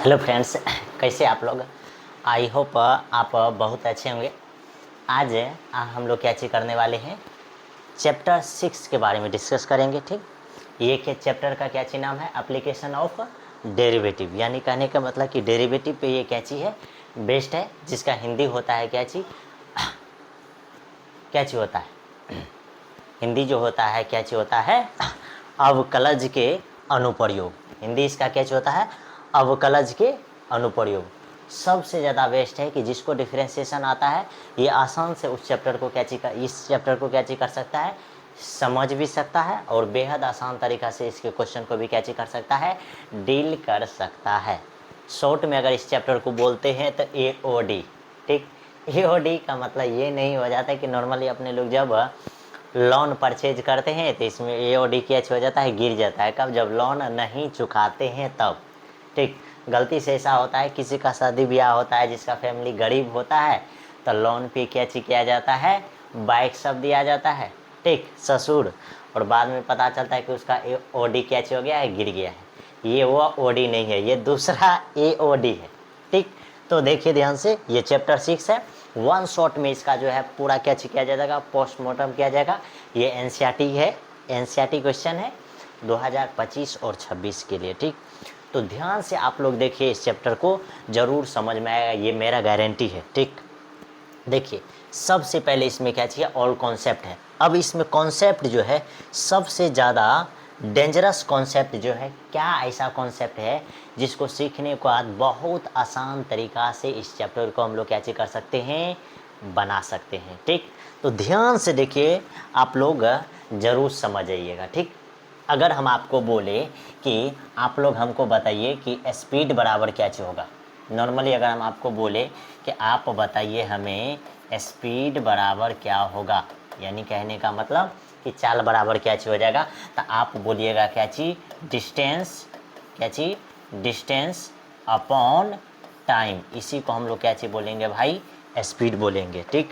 Hello friends, कैसे आप लोग। आई होप आप बहुत अच्छे होंगे। आज हम लोग क्या चीज़ करने वाले हैं, चैप्टर 6 के बारे में डिस्कस करेंगे। ठीक, ये के चैप्टर का क्या चीज़ नाम है, एप्लीकेशन ऑफ डेरिवेटिव। यानी कहने का मतलब कि डेरिवेटिव पे ये क्या चीज़ है, बेस्ड है, जिसका हिंदी होता है क्या चीज़ होता है हिंदी जो होता है क्या चीज़ होता है, अवकलज के अनुप्रयोग। हिंदी इसका क्या चीज़ होता है, अवकलज के अनुप्रयोग। सबसे ज़्यादा बेस्ट है कि जिसको डिफरेंशिएशन आता है ये आसान से उस चैप्टर को क्या चीज़ इस चैप्टर को क्या चीज़ कर सकता है, समझ भी सकता है और बेहद आसान तरीक़ा से इसके क्वेश्चन को भी क्या चीज़ कर सकता है, डील कर सकता है। शॉर्ट में अगर इस चैप्टर को बोलते हैं तो AOD। ठीक, AOD का मतलब ये नहीं हो जाता है कि नॉर्मली अपने लोग जब लोन परचेज करते हैं तो इसमें AOD कैच हो जाता है, गिर जाता है। कब, जब लोन नहीं चुकाते हैं तब। ठीक, गलती से ऐसा होता है, किसी का शादी ब्याह होता है जिसका फैमिली गरीब होता है तो लोन पे कैच किया जाता है, बाइक सब दिया जाता है। ठीक, ससुर, और बाद में पता चलता है कि उसका AOD कैच हो गया है, गिर गया है। ये वो OD नहीं है, ये दूसरा AOD है। ठीक, तो देखिए ध्यान से, ये चैप्टर 6 है। वन शॉट में इसका जो है पूरा क्या किया जाएगा, पोस्टमार्टम किया जाएगा। ये NCERT है, NCERT क्वेश्चन है 2025 और 26 के लिए। ठीक, तो ध्यान से आप लोग देखिए, इस चैप्टर को ज़रूर समझ में आएगा, ये मेरा गारंटी है। ठीक, देखिए सबसे पहले इसमें क्या चाहिए, ऑल कॉन्सेप्ट है। अब इसमें कॉन्सेप्ट जो है सबसे ज़्यादा डेंजरस कॉन्सेप्ट जो है, क्या ऐसा कॉन्सेप्ट है जिसको सीखने के बाद बहुत आसान तरीक़ा से इस चैप्टर को हम लोग क्या चीज़ कर सकते हैं, बना सकते हैं। ठीक, तो ध्यान से देखिए, आप लोग ज़रूर समझ आइएगा। ठीक, अगर हम आपको बोले कि आप लोग हमको बताइए कि स्पीड बराबर क्या चीज़ होगा, नॉर्मली अगर हम आपको बोले कि आप बताइए हमें स्पीड बराबर क्या होगा, यानी कहने का मतलब कि चाल बराबर क्या चीज़ हो जाएगा, तो आप बोलिएगा क्या चीज़, डिस्टेंस, क्या चीज़, डिस्टेंस अपॉन टाइम। इसी को हम लोग क्या चीज़ बोलेंगे भाई, स्पीड बोलेंगे। ठीक,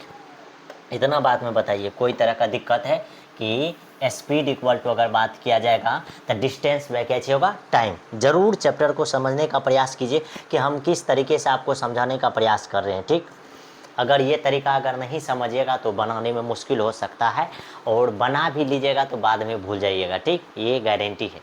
इतना बात में बताइए, कोई तरह का दिक्कत है कि स्पीड इक्वल टू अगर बात किया जाएगा तो डिस्टेंस बाय क्या होगा, टाइम। ज़रूर चैप्टर को समझने का प्रयास कीजिए कि हम किस तरीके से आपको समझाने का प्रयास कर रहे हैं। ठीक, अगर ये तरीका अगर नहीं समझिएगा तो बनाने में मुश्किल हो सकता है, और बना भी लीजिएगा तो बाद में भूल जाइएगा। ठीक, ये गारंटी है।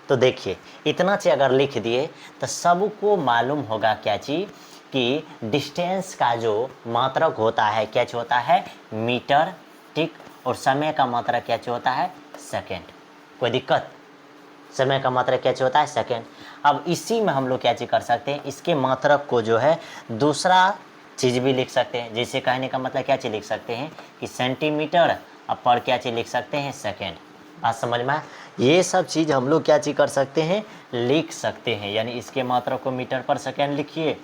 तो देखिए, इतना से अगर लिख दिए तो सबको मालूम होगा क्या चीज़, कि डिस्टेंस का जो मात्रक होता है क्या होता है, मीटर। ठीक, और समय का मात्रक क्या होता है, सेकेंड। कोई दिक्कत, समय का मात्रक क्या होता है, सेकेंड। अब इसी में हम लोग क्या चीज़ कर सकते हैं, इसके मात्रक को जो है दूसरा चीज़ भी लिख सकते हैं। जैसे कहने का मतलब क्या चीज़ लिख सकते हैं कि सेंटीमीटर, अब पर क्या चीज़ लिख सकते हैं, सेकेंड। बात समझ में आए, ये सब चीज़ हम लोग क्या चीज़ कर सकते हैं, लिख सकते हैं। यानी इसके मात्रक को मीटर पर सेकेंड लिखिए,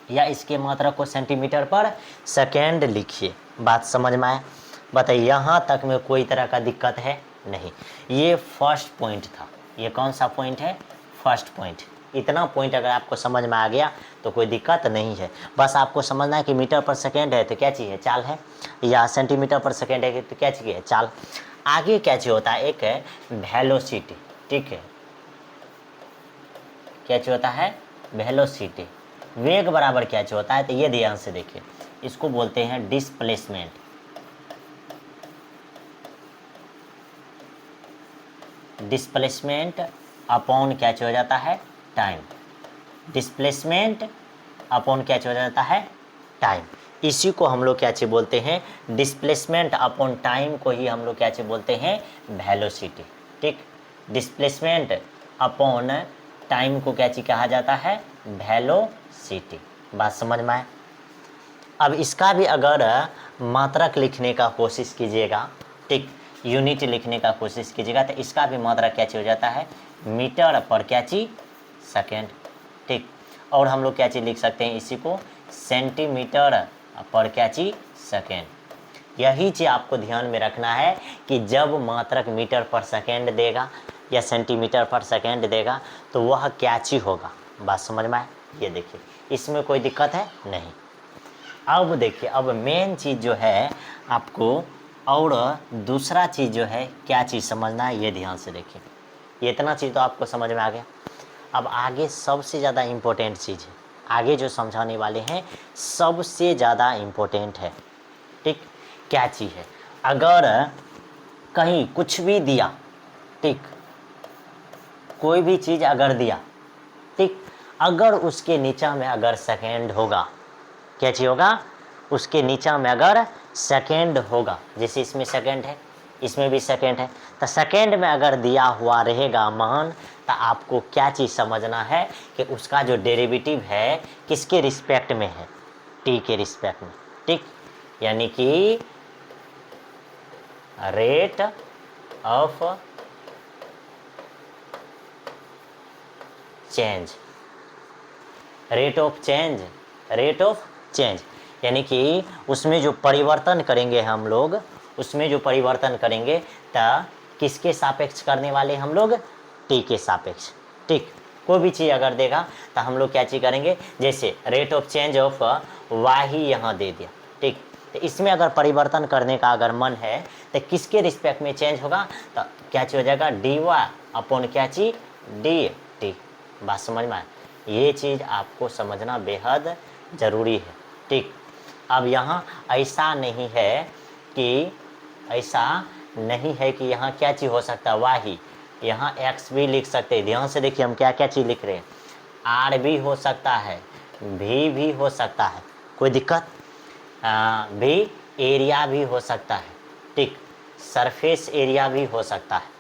या इसके मात्रक को सेंटीमीटर पर सेकेंड लिखिए। बात समझ में आए, बताइए, यहाँ तक में कोई तरह का दिक्कत है नहीं। ये फर्स्ट पॉइंट था। ये कौन सा पॉइंट है, फर्स्ट पॉइंट। इतना पॉइंट अगर आपको समझ में आ गया तो कोई दिक्कत नहीं है। बस आपको समझना है कि मीटर पर सेकेंड है तो क्या चीज़ है, चाल है, या सेंटीमीटर पर सेकेंड है तो क्या चीज़ है, चाल। आगे क्या चीज़ होता है, एक है वेलोसिटी। ठीक है, क्या चीज़ होता है, वेलोसिटी। वेग बराबर क्या चीज़ होता है, तो ये ध्यान से देखिए, इसको बोलते हैं डिस्प्लेसमेंट। डिस्प्लेसमेंट अपॉन क्या चीज़ हो जाता है, टाइम। डिस्प्लेसमेंट अपॉन क्या चीज़ हो जाता है, टाइम। इसी को हम लोग क्या चीज़ बोलते हैं, डिस्प्लेसमेंट अपॉन टाइम को ही हम लोग क्या चीज़ बोलते हैं, वेलोसिटी। ठीक, डिस्प्लेसमेंट अपॉन टाइम को क्या चीज़ कहा जाता है, वेलोसिटी। बात समझ में आए। अब इसका भी अगर मात्रक लिखने का कोशिश कीजिएगा, ठीक, यूनिट लिखने का कोशिश कीजिएगा, तो इसका भी मात्रक क्या चीज़ हो जाता है, मीटर पर क्या चीज़, सेकेंड। ठीक, और हम लोग क्या चीज़ लिख सकते हैं, इसी को सेंटीमीटर पर क्या चीज़, सेकेंड। यही चीज़ आपको ध्यान में रखना है कि जब मात्रक मीटर पर सेकेंड देगा या सेंटीमीटर पर सेकेंड देगा तो वह क्या चीज़ होगा। बात समझ में आए, ये देखिए, इसमें कोई दिक्कत है नहीं। अब देखिए, अब मेन चीज़ जो है आपको, और दूसरा चीज़ जो है क्या चीज़ समझना है, ये ध्यान से देखिए। ये इतना चीज़ तो आपको समझ में आ गया। अब आगे सबसे ज़्यादा इम्पोर्टेंट चीज़ है, आगे जो समझाने वाले हैं सबसे ज़्यादा इम्पोर्टेंट है। ठीक, क्या चीज़ है? अगर कहीं कुछ भी दिया, ठीक, कोई भी चीज़ अगर दिया, ठीक, अगर उसके नीचा में अगर सेकेंड होगा, क्या चीज़ होगा? उसके नीचा में अगर सेकेंड होगा, जैसे इसमें सेकेंड है, इसमें भी सेकेंड है, तो सेकेंड में अगर दिया हुआ रहेगा मान, तो आपको क्या चीज़ समझना है कि उसका जो डेरिवेटिव है किसके रिस्पेक्ट में है? टी के रिस्पेक्ट में। ठीक, यानी कि rate of change, rate of change, rate of change, यानी कि उसमें जो परिवर्तन करेंगे हम लोग, उसमें जो परिवर्तन करेंगे तो किसके सापेक्ष करने वाले हम लोग? टी के सापेक्ष। ठीक, कोई भी चीज़ अगर देगा तो हम लोग क्या चीज़ करेंगे? जैसे rate of change of why he यहाँ दे दिया, ठीक, तो इसमें अगर परिवर्तन करने का अगर मन है तो किसके रिस्पेक्ट में चेंज होगा? तो क्या चीज़ हो जाएगा? डी वाई अपॉन क्या चीज़? D T. बात समझ में आए? ये चीज़ आपको समझना बेहद ज़रूरी है। ठीक, अब यहाँ ऐसा नहीं है कि यहाँ क्या चीज़ हो सकता है? वाही, यहाँ एक्स भी लिख सकते हैं। ध्यान से देखिए हम क्या क्या चीज़ लिख रहे हैं। आर भी हो सकता है, भी हो सकता है, कोई दिक्कत? भी एरिया भी हो सकता है, ठीक, सरफेस एरिया भी हो सकता है।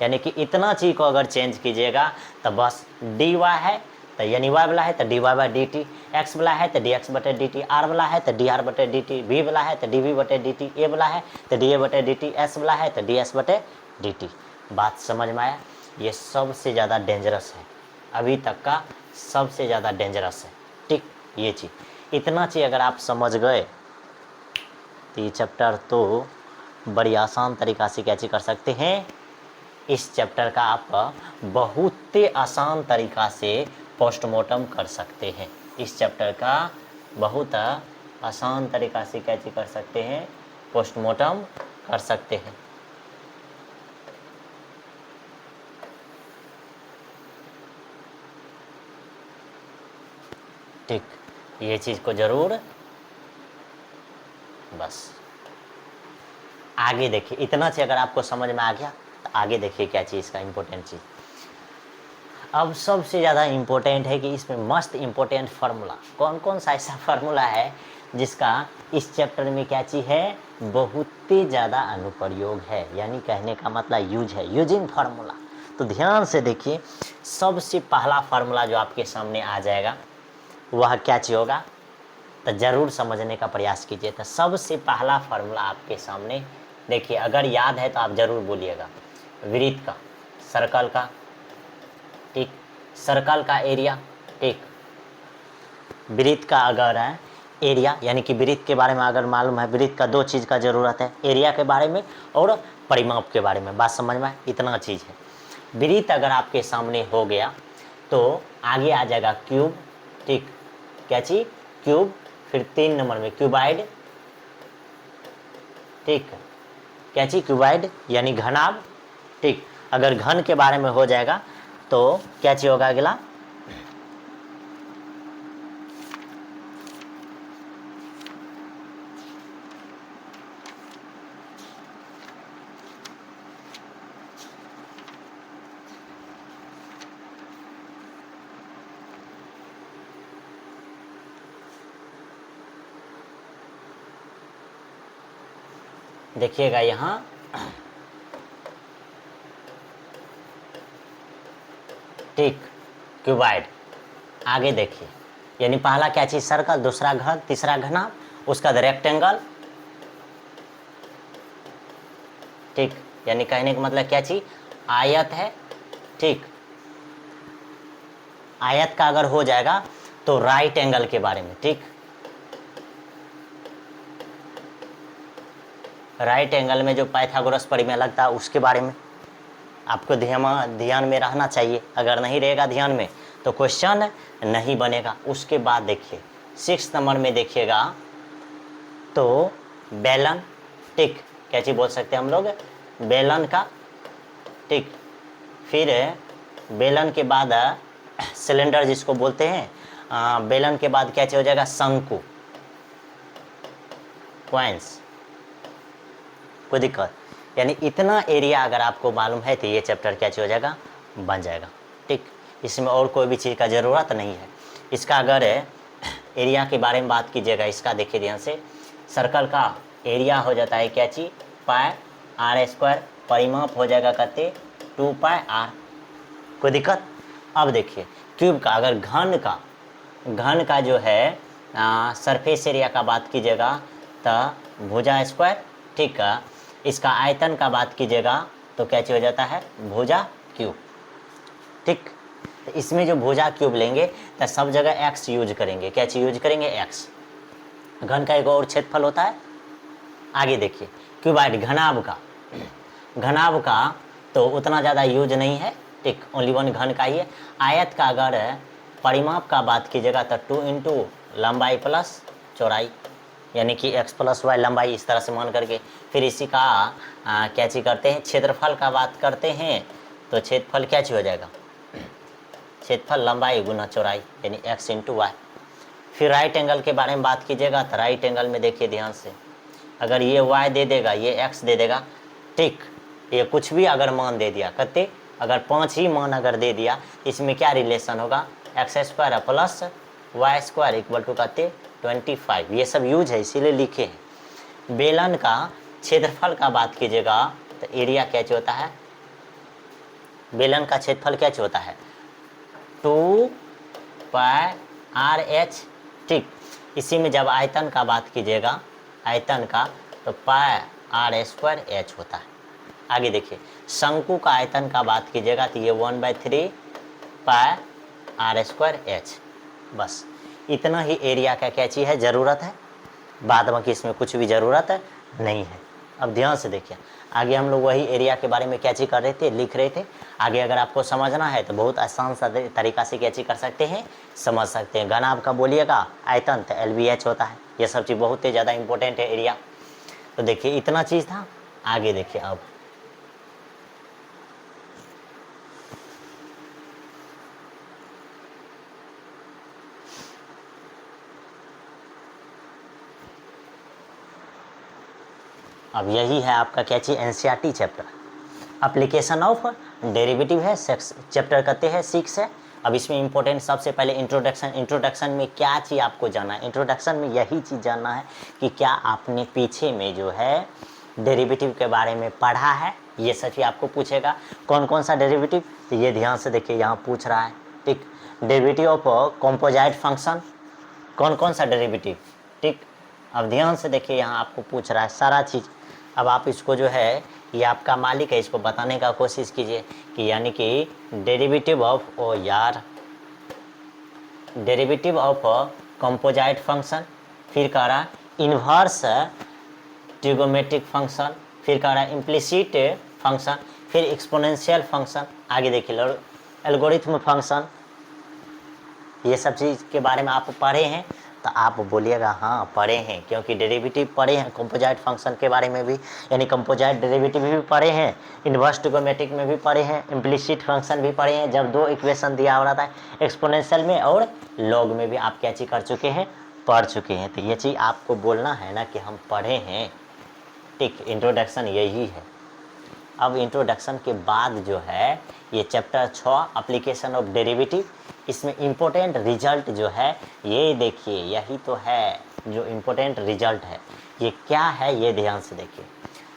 यानी कि इतना चीज़ को अगर चेंज कीजिएगा तो बस डी वाई है तो यानी वाई वाला है तो D Y by D T, X वाला है तो डी एक्स बटे डी टी, आर वाला है तो डी आर बटे डी टी, वी वाला है तो डी वी बटे डी टी, ए वाला है तो डी ए बटे डी टी, एस वाला है तो डी एस बटे डी टी। बात समझ में आया? ये सबसे ज़्यादा डेंजरस है, अभी तक का सबसे ज़्यादा डेंजरस है। ठीक, ये चीज़, इतना चीज़ अगर आप समझ गए तो ये चैप्टर तो बड़ी आसान तरीक़ा से क्या चीज़ कर सकते हैं? इस चैप्टर का आप बहुत आसान तरीक़ा से पोस्टमार्टम कर सकते हैं। इस चैप्टर का बहुत आसान तरीक़ा से क्या चीज़ कर सकते हैं? पोस्टमार्टम कर सकते हैं। ठीक, ये चीज़ को ज़रूर बस आगे देखिए, इतना चीज़ अगर आपको समझ में आ गया तो आगे देखिए क्या चीज़ का इम्पोर्टेंट चीज़। अब सबसे ज़्यादा इम्पोर्टेंट है कि इसमें मस्त इम्पोर्टेंट फार्मूला, कौन कौन सा ऐसा फार्मूला है जिसका इस चैप्टर में क्या चीज़ है? बहुत ही ज़्यादा अनुप्रयोग है, यानी कहने का मतलब यूज है, यूजिंग फार्मूला। तो ध्यान से देखिए, सबसे पहला फार्मूला जो आपके सामने आ जाएगा वह क्या चीज़ होगा? तो ज़रूर समझने का प्रयास कीजिए। तो सबसे पहला फार्मूला आपके सामने देखिए, अगर याद है तो आप ज़रूर बोलिएगा। वृत्त का, सर्कल का, ठीक, सर्कल का एरिया, ठीक, वृत्त का अगर है एरिया, यानी कि वृत्त के बारे में अगर मालूम है, वृत्त का दो चीज़ का ज़रूरत है, एरिया के बारे में और परिमाप के बारे में। बात समझ में, इतना चीज़ है। वृत्त अगर आपके सामने हो गया तो आगे आ जाएगा क्यूब, ठीक, क्या चीज़? क्यूब, फिर 3 नंबर में क्यूबाइड, ठीक, क्या चीज़? क्यूबाइड यानी घनाभ, ठीक। अगर घन के बारे में हो जाएगा तो क्या चीज़ होगा अगला? देखिएगा यहाँ ठीक, क्यूबाइड। आगे देखिए, यानी पहला क्या चीज़? सर्कल, दूसरा घन, तीसरा घना, उसका रेक्टेंगल, ठीक, यानी कहने का मतलब क्या चीज़? आयत है, ठीक। आयत का अगर हो जाएगा तो राइट एंगल के बारे में, ठीक, राइट एंगल में जो पाइथागोरस परिमेय लगता है उसके बारे में आपको ध्यान में रहना चाहिए। अगर नहीं रहेगा ध्यान में तो क्वेश्चन नहीं बनेगा। उसके बाद देखिए 6 नंबर में देखिएगा तो बेलन, ठीक, क्या चीज़ बोल सकते हैं हम लोग? बेलन का, ठीक। फिर बेलन के बाद सिलेंडर जिसको बोलते हैं, बेलन के बाद क्या हो जाएगा, शंकु, क्वेंस, कोई दिक्कत। यानी इतना एरिया अगर आपको मालूम है तो ये चैप्टर क्या हो जाएगा, बन जाएगा। ठीक, इसमें और कोई भी चीज़ का ज़रूरत नहीं है। इसका अगर एरिया के बारे में बात कीजिएगा, इसका देखिए ध्यान से, सर्कल का एरिया हो जाता है क्या चीज, पाई आर स्क्वायर, परिमाप हो जाएगा कहते 2 पाई आर, कोई दिक्कत। अब देखिए क्यूब का, अगर घन का जो है सरफेस एरिया का बात कीजिएगा तो भुजा स्क्वायर, ठीक है। इसका आयतन का बात कीजिएगा तो क्या हो जाता है, भुजा क्यूब, ठीक। तो इसमें जो भुजा क्यूब लेंगे तो सब जगह एक्स यूज करेंगे, क्या चीज यूज करेंगे, एक्स। घन का एक और क्षेत्रफल होता है, आगे देखिए क्यूबाइड, घनाभ का तो उतना ज़्यादा यूज नहीं है, ठीक, ओनली वन घन का ही है। आयत का अगर परिमाप का बात कीजिएगा तो 2 इंटू लंबाई प्लस चौड़ाई, यानी कि x प्लस वाई लंबाई, इस तरह से मान करके फिर इसी का क्या चीज करते हैं, क्षेत्रफल का बात करते हैं तो क्षेत्रफल क्या चीज हो जाएगा, क्षेत्रफल लंबाई गुना चौड़ाई, यानी x इंटू वाई। फिर राइट एंगल के बारे में बात कीजिएगा तो राइट एंगल में देखिए ध्यान से, अगर ये y दे देगा, ये x दे देगा, ठीक, ये कुछ भी अगर मान दे दिया कहते, अगर 5 ही मान अगर दे दिया, इसमें क्या रिलेशन होगा, X square plus Y square equal to कहते 25, ये सब यूज है इसीलिए लिखे हैं। बेलन का क्षेत्रफल का बात कीजिएगा तो एरिया क्या होता है, बेलन का क्षेत्रफल क्या होता है, 2 पाई आर एच, ठीक। इसी में जब आयतन का बात कीजिएगा, आयतन का तो पाई आर स्क्वायर एच होता है। आगे देखिए शंकु का आयतन का बात कीजिएगा तो ये 1/3 पाई आर स्क्वायर एच, बस इतना ही एरिया का क्या चीज़ है, ज़रूरत है, बाद बाकी इसमें कुछ भी ज़रूरत नहीं है। अब ध्यान से देखिए, आगे हम लोग वही एरिया के बारे में क्या चीज़ कर रहे थे, लिख रहे थे। आगे अगर आपको समझना है तो बहुत आसान सा तरीका से क्या चीज़ कर सकते हैं, समझ सकते हैं। घन आपका बोलिएगा आयतन तो LBH होता है, ये सब चीज़ बहुत ही ज़्यादा इंपॉर्टेंट है एरिया। तो देखिए इतना चीज़ था। आगे देखिए अब यही है आपका क्या चीज़, NCERT chapter, application of derivative है, चैप्टर कहते हैं 6 है। अब इसमें इंपॉर्टेंट सबसे पहले इंट्रोडक्शन में क्या चीज़ आपको जानना है, इंट्रोडक्शन में यही चीज़ जानना है कि क्या आपने पीछे में जो है डेरिवेटिव के बारे में पढ़ा है, ये सच ही आपको पूछेगा। कौन कौन सा डेरिवेटिव, तो ये ध्यान से देखिए यहाँ पूछ रहा है, ठीक। डेरिवेटिव ऑफ कॉम्पोजाइट फंक्शन, कौन कौन सा डेरिवेटिव, ठीक। अब ध्यान से देखिए यहाँ आपको पूछ रहा है सारा चीज़। अब आप इसको जो है, ये आपका मालिक है, इसको बताने का कोशिश कीजिए कि यानी कि derivative of derivative of composite function, फिर कह रहा इन्वर्स ट्रिगोमेट्रिक फंक्शन, फिर कह रहा इम्प्लिसिट फंक्शन, फिर एक्सपोनेंशियल फंक्शन। आगे देखिए एल्गोरिथम फंक्शन, ये सब चीज़ के बारे में आप पढ़े हैं तो आप बोलिएगा हाँ पढ़े हैं, क्योंकि डेरिवेटिव पढ़े हैं, कंपोजाइट फंक्शन के बारे में भी, यानी कंपोजाइट डेरिवेटिव भी पढ़े हैं, इन्वर्स ट्रिगोमेट्रिक में भी पढ़े हैं, इम्प्लिसिट फंक्शन भी पढ़े हैं, जब 2 इक्वेशन दिया हो रहा था, एक्सपोनेंशियल में और लॉग में भी आप क्या चीज़ कर चुके हैं, पढ़ चुके हैं। तो ये चीज़ आपको बोलना है ना कि हम पढ़े हैं, ठीक। इंट्रोडक्शन यही है। अब इंट्रोडक्शन के बाद जो है ये चैप्टर 6 एप्लीकेशन ऑफ डेरिवेटिव, इसमें इम्पोर्टेंट रिजल्ट जो है ये देखिए, यही तो है जो इम्पोर्टेंट रिजल्ट है। ये क्या है ये ध्यान से देखिए।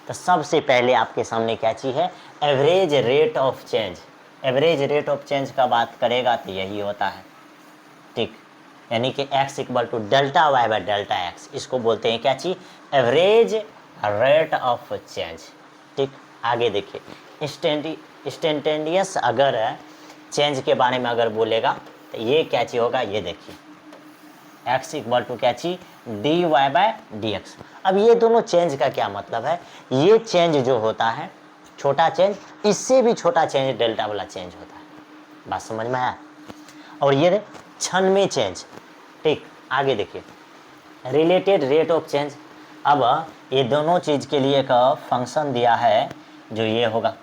तो सबसे पहले आपके सामने क्या चीज़ है, average rate of change. Average rate of change का बात करेगा तो यही होता है, ठीक। यानी कि x equal to delta Y by delta X, इसको बोलते हैं क्या चीज़, एवरेज रेट ऑफ चेंज, ठीक। आगे देखिए इंस्टेंटेनियस अगर चेंज के बारे में अगर बोलेगा तो ये क्या चीज़ होगा, ये देखिए x इक्वल टू क्या चीज़, d Y by D x. अब ये दोनों चेंज का क्या मतलब है, ये चेंज जो होता है छोटा चेंज, इससे भी छोटा चेंज डेल्टा वाला चेंज होता है, बात समझ में आया। और ये क्षण में चेंज, ठीक। आगे देखिए रिलेटेड रेट ऑफ चेंज। अब ये दोनों चीज़ के लिए एक फंक्शन दिया है जो ये होगा,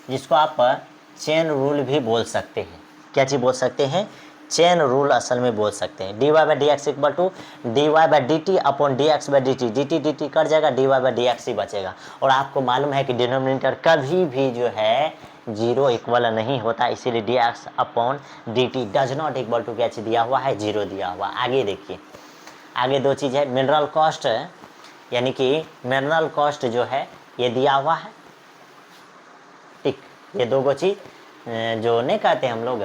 जिसको आप चेन रूल भी बोल सकते हैं। क्या चीज़ बोल सकते हैं? चेन रूल असल में बोल सकते हैं। D Y by D x equal to d Y by D t upon D x by D t cut जाएगा, d Y by D x ही बचेगा। और आपको मालूम है कि डिनोमिनेटर कभी भी जो है जीरो इक्वल नहीं होता, इसीलिए D x upon D T does not equal to क्या चीज़ दिया हुआ है? जीरो दिया हुआ। आगे देखिए, आगे दो चीज़ है, मिनरल कॉस्ट यानी कि मिनरल कॉस्ट जो है ये दिया हुआ है। ठीक, ये दो गो चीज़ जो नहीं कहते हम लोग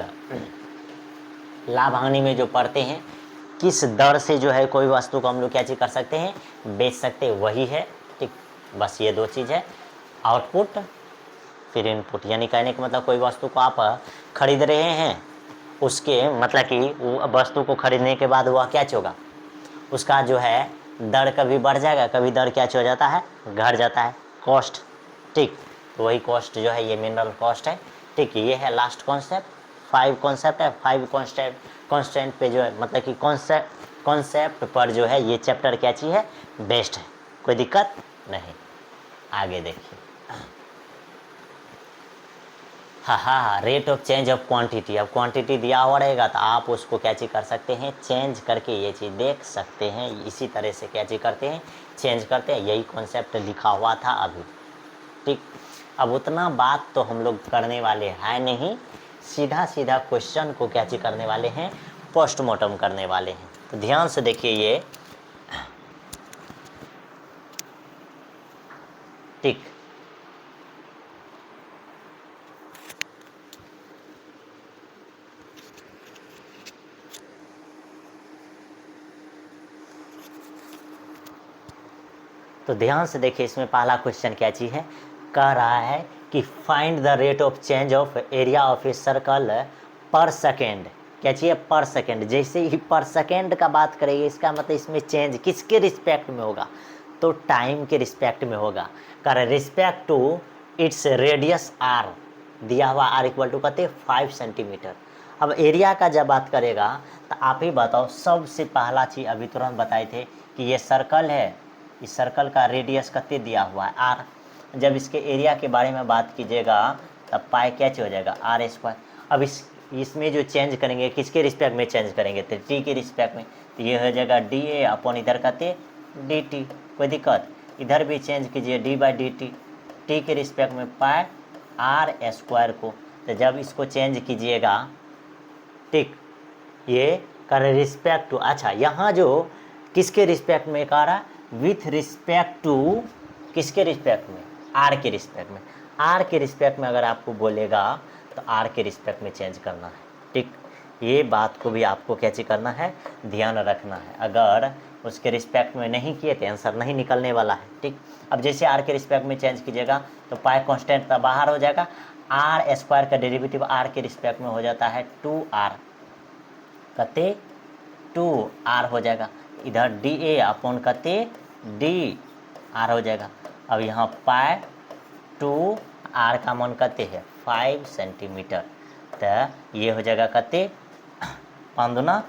लाभ हानि में जो पढ़ते हैं, किस दर से जो है कोई वस्तु को हम लोग क्या चीज़ कर सकते हैं? बेच सकते हैं, वही है। ठीक, बस ये दो चीज़ है, आउटपुट फिर इनपुट। यानी कहने का मतलब कोई वस्तु को आप खरीद रहे हैं, उसके मतलब कि वस्तु को खरीदने के बाद वह क्या होगा, उसका जो है दर कभी बढ़ जाएगा, कभी दर क्या हो जाता है? घट जाता है, कॉस्ट। ठीक, तो वही कॉस्ट जो है ये मिनरल कॉस्ट है। ठीक, ये है लास्ट कॉन्सेप्ट। 5 कॉन्सेप्ट है, 5 कॉन्स्टेंट पे जो है मतलब कि कॉन्सेप्ट पर जो है ये चैप्टर क्या चीज़ है? बेस्ट है, कोई दिक्कत नहीं। आगे देखिए, हाँ, rate of change of quantity. अब क्वांटिटी दिया हुआ रहेगा तो आप उसको क्या चीज़ कर सकते हैं? चेंज करके ये चीज़ देख सकते हैं। इसी तरह से क्या चीज़ करते हैं? चेंज करते हैं। यही कॉन्सेप्ट लिखा हुआ था अभी। ठीक, अब उतना बात तो हम लोग करने वाले हैं नहीं, सीधा सीधा क्वेश्चन को क्या चीज़ करने वाले हैं? पोस्टमार्टम करने वाले हैं। तो ध्यान से देखिए ये। ठीक, तो ध्यान से देखिए, इसमें पहला क्वेश्चन क्या चीज़ है? कह रहा है कि find the rate of change of area of a circle पर सेकेंड। क्या चाहिए? पर सेकेंड। जैसे ही पर सेकेंड का बात करेंगे, इसका मतलब इसमें चेंज किसके रिस्पेक्ट में होगा? तो टाइम के रिस्पेक्ट में होगा। कर respect to its radius R, दिया हुआ आर इक्वल टू कहते 5 सेंटीमीटर। अब एरिया का जब बात करेगा तो आप ही बताओ, सबसे पहला चीज़ अभी तुरंत बताए थे कि ये सर्कल है, इस सर्कल का रेडियस कितने दिया हुआ है? आर। जब इसके एरिया के बारे में बात कीजिएगा तब पाई क्या हो जाएगा? R square. अब इसमें जो चेंज करेंगे किसके रिस्पेक्ट में चेंज करेंगे? तो टी के रिस्पेक्ट में, तो ये हो जाएगा डी ए अपॉन इधर कहते डी टी। कोई दिक्कत? इधर भी चेंज कीजिए D by D T, T के रिस्पेक्ट में पाई आर स्क्वायर को। तो जब इसको चेंज कीजिएगा, ठीक, ये कर रिस्पेक्ट टू, अच्छा यहाँ जो किसके रिस्पेक्ट में कह रहा है? विथ रिस्पेक्ट टू किसके रिस्पेक्ट में? आर के रिस्पेक्ट में। आर के रिस्पेक्ट में अगर आपको बोलेगा तो आर के रिस्पेक्ट में चेंज करना है। ठीक, ये बात को भी आपको क्या चीज करना है? ध्यान रखना है। अगर उसके रिस्पेक्ट में नहीं किए तो आंसर नहीं निकलने वाला है। ठीक, अब जैसे आर के रिस्पेक्ट में चेंज कीजिएगा तो पाई कांस्टेंट तो बाहर हो जाएगा, आर स्क्वायर का डेरिवेटिव आर के रिस्पेक्ट में हो जाता है 2r, कते 2r हो जाएगा। इधर डी ए अपॉन कते डी आर हो जाएगा। अब यहाँ पाई 2r का मान कते है? 5 सेंटीमीटर। तो ये हो जाएगा कते 5 दूना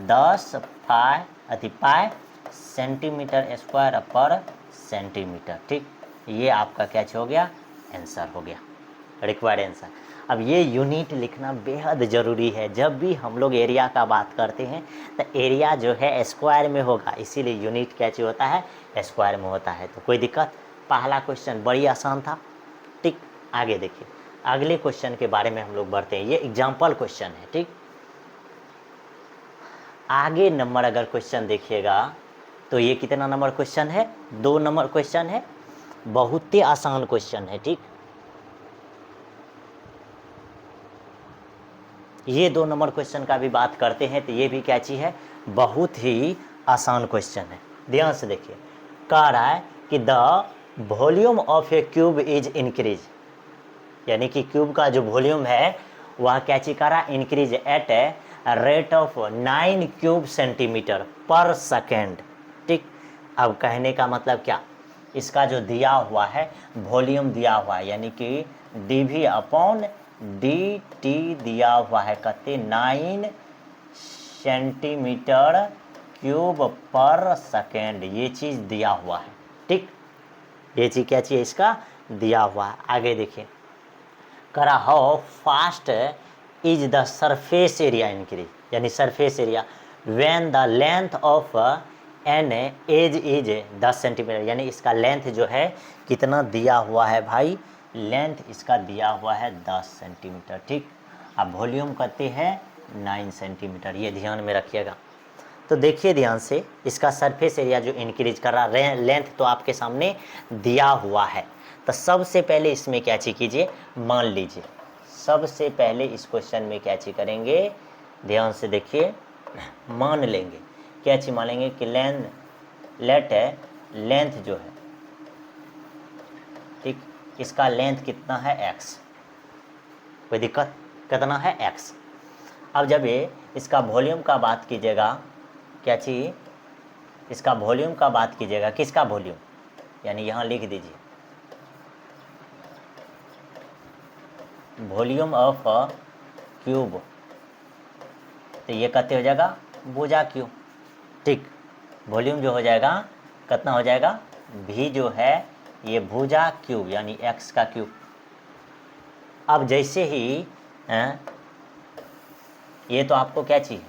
10 पाई सेंटीमीटर स्क्वायर पर सेंटीमीटर। ठीक, ये आपका क्या हो गया? आंसर हो गया, रिक्वायर्ड आंसर। अब ये यूनिट लिखना बेहद ज़रूरी है। जब भी हम लोग एरिया का बात करते हैं तो एरिया जो है स्क्वायर में होगा, इसीलिए यूनिट क्या चीज़ होता है? स्क्वायर में होता है। तो कोई दिक्कत? पहला क्वेश्चन बड़ी आसान था। ठीक, आगे देखिए, अगले क्वेश्चन के बारे में हम लोग बढ़ते हैं। ये एग्जाम्पल क्वेश्चन है। ठीक, आगे नंबर अगर क्वेश्चन देखिएगा तो ये कितना नंबर क्वेश्चन है? 2 नंबर क्वेश्चन है, बहुत ही आसान क्वेश्चन है। ठीक, ये 2 नंबर क्वेश्चन का भी बात करते हैं तो ये भी क्या चीज़ है? बहुत ही आसान क्वेश्चन है। ध्यान से देखिए, कह रहा है कि the volume of A cube is increase, यानी कि क्यूब का जो वॉल्यूम है वह क्या चीज कर रहा है? Increase at a rate of 9 cube centimetre पर सेकेंड। ठीक, अब कहने का मतलब क्या? इसका जो दिया हुआ है वॉल्यूम दिया हुआ है, यानी कि D we upon D T दिया हुआ है, कहते 9 सेंटीमीटर क्यूब पर सेकेंड, ये चीज़ दिया हुआ है। ठीक, ये चीज़ क्या चीज़ इसका दिया हुआ है। आगे देखिए, करा how fast is the surface area increase, यानी surface area when the length of an edge is 10 centimetre, यानी इसका लेंथ जो है कितना दिया हुआ है भाई, लेंथ इसका दिया हुआ है 10 सेंटीमीटर, ठीक। अब वॉल्यूम कहते हैं 9 सेंटीमीटर, ये ध्यान में रखिएगा। तो देखिए ध्यान से, इसका सरफेस एरिया जो इंक्रीज कर रहा है, लेंथ तो आपके सामने दिया हुआ है। तो सबसे पहले इसमें क्या चीज कीजिए, मान लीजिए, सबसे पहले इस क्वेश्चन में क्या चीज करेंगे, ध्यान से देखिए, मान लेंगे, क्या चीज मान लेंगे कि लेंथ जो है, ठीक, इसका लेंथ कितना है x, कोई दिक्कत, कितना है x। अब जब ये इसका वॉल्यूम का बात कीजिएगा, क्या चीज, इसका वॉल्यूम का बात कीजिएगा, किसका वॉल्यूम, यानी यहाँ लिख दीजिए वॉल्यूम ऑफ क्यूब, तो ये कहते हो जाएगा भुजा क्यूब, ठीक। वॉल्यूम जो हो जाएगा कितना हो जाएगा, v जो है ये भुजा क्यूब यानी x का क्यूब। अब जैसे ही ये तो आपको क्या चाहिए,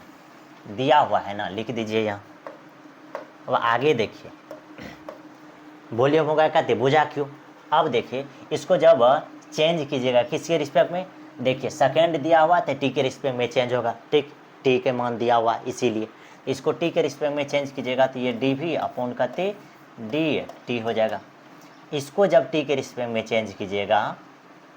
दिया हुआ है ना, लिख दीजिए यहाँ। अब आगे देखिए, वॉल्यूम होगा कहते भुजा क्यूब। अब देखिए इसको जब चेंज कीजिएगा किसके रिस्पेक्ट में, देखिए सेकेंड दिया हुआ तो टी के रिस्पेक्ट में चेंज होगा, ठीक, टी के मान दिया हुआ, इसीलिए इसको टी के रिस्पेक्ट में चेंज कीजिएगा तो ये डी भी अपॉन कहते डी टी हो जाएगा। इसको जब टी के रिस्पेक्ट में चेंज कीजिएगा,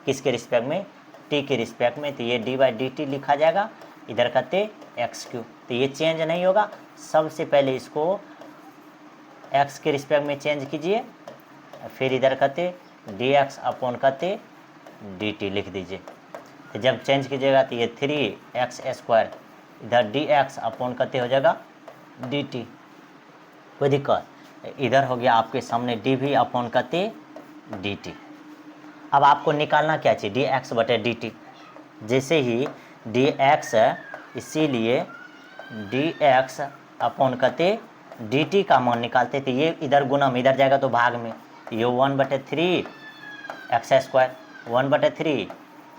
किसके रिस्पेक्ट में, टी के रिस्पेक्ट में, तो ये डी बाई डी टी लिखा जाएगा, इधर कहते एक्स क्यू, तो ये चेंज नहीं होगा। सबसे पहले इसको एक्स के रिस्पेक्ट में चेंज कीजिए, फिर इधर कहते डी एक्स अपॉन कहते डी टी लिख दीजिए। तो जब चेंज कीजिएगा तो ये 3x², इधर डी एक्स अपॉन कहते हो जाएगा डी टी, कोई दिक्कत, इधर हो गया आपके सामने डी भी अपॉन कहते डी टी। अब आपको निकालना क्या चाहिए, डी एक्स बटे डी टी, जैसे ही डी एक्स, इसीलिए डी एक्स अपॉन कहते डी टी का मान निकालते, तो ये इधर गुना में इधर जाएगा तो भाग में, ये 1/3 x², 1/3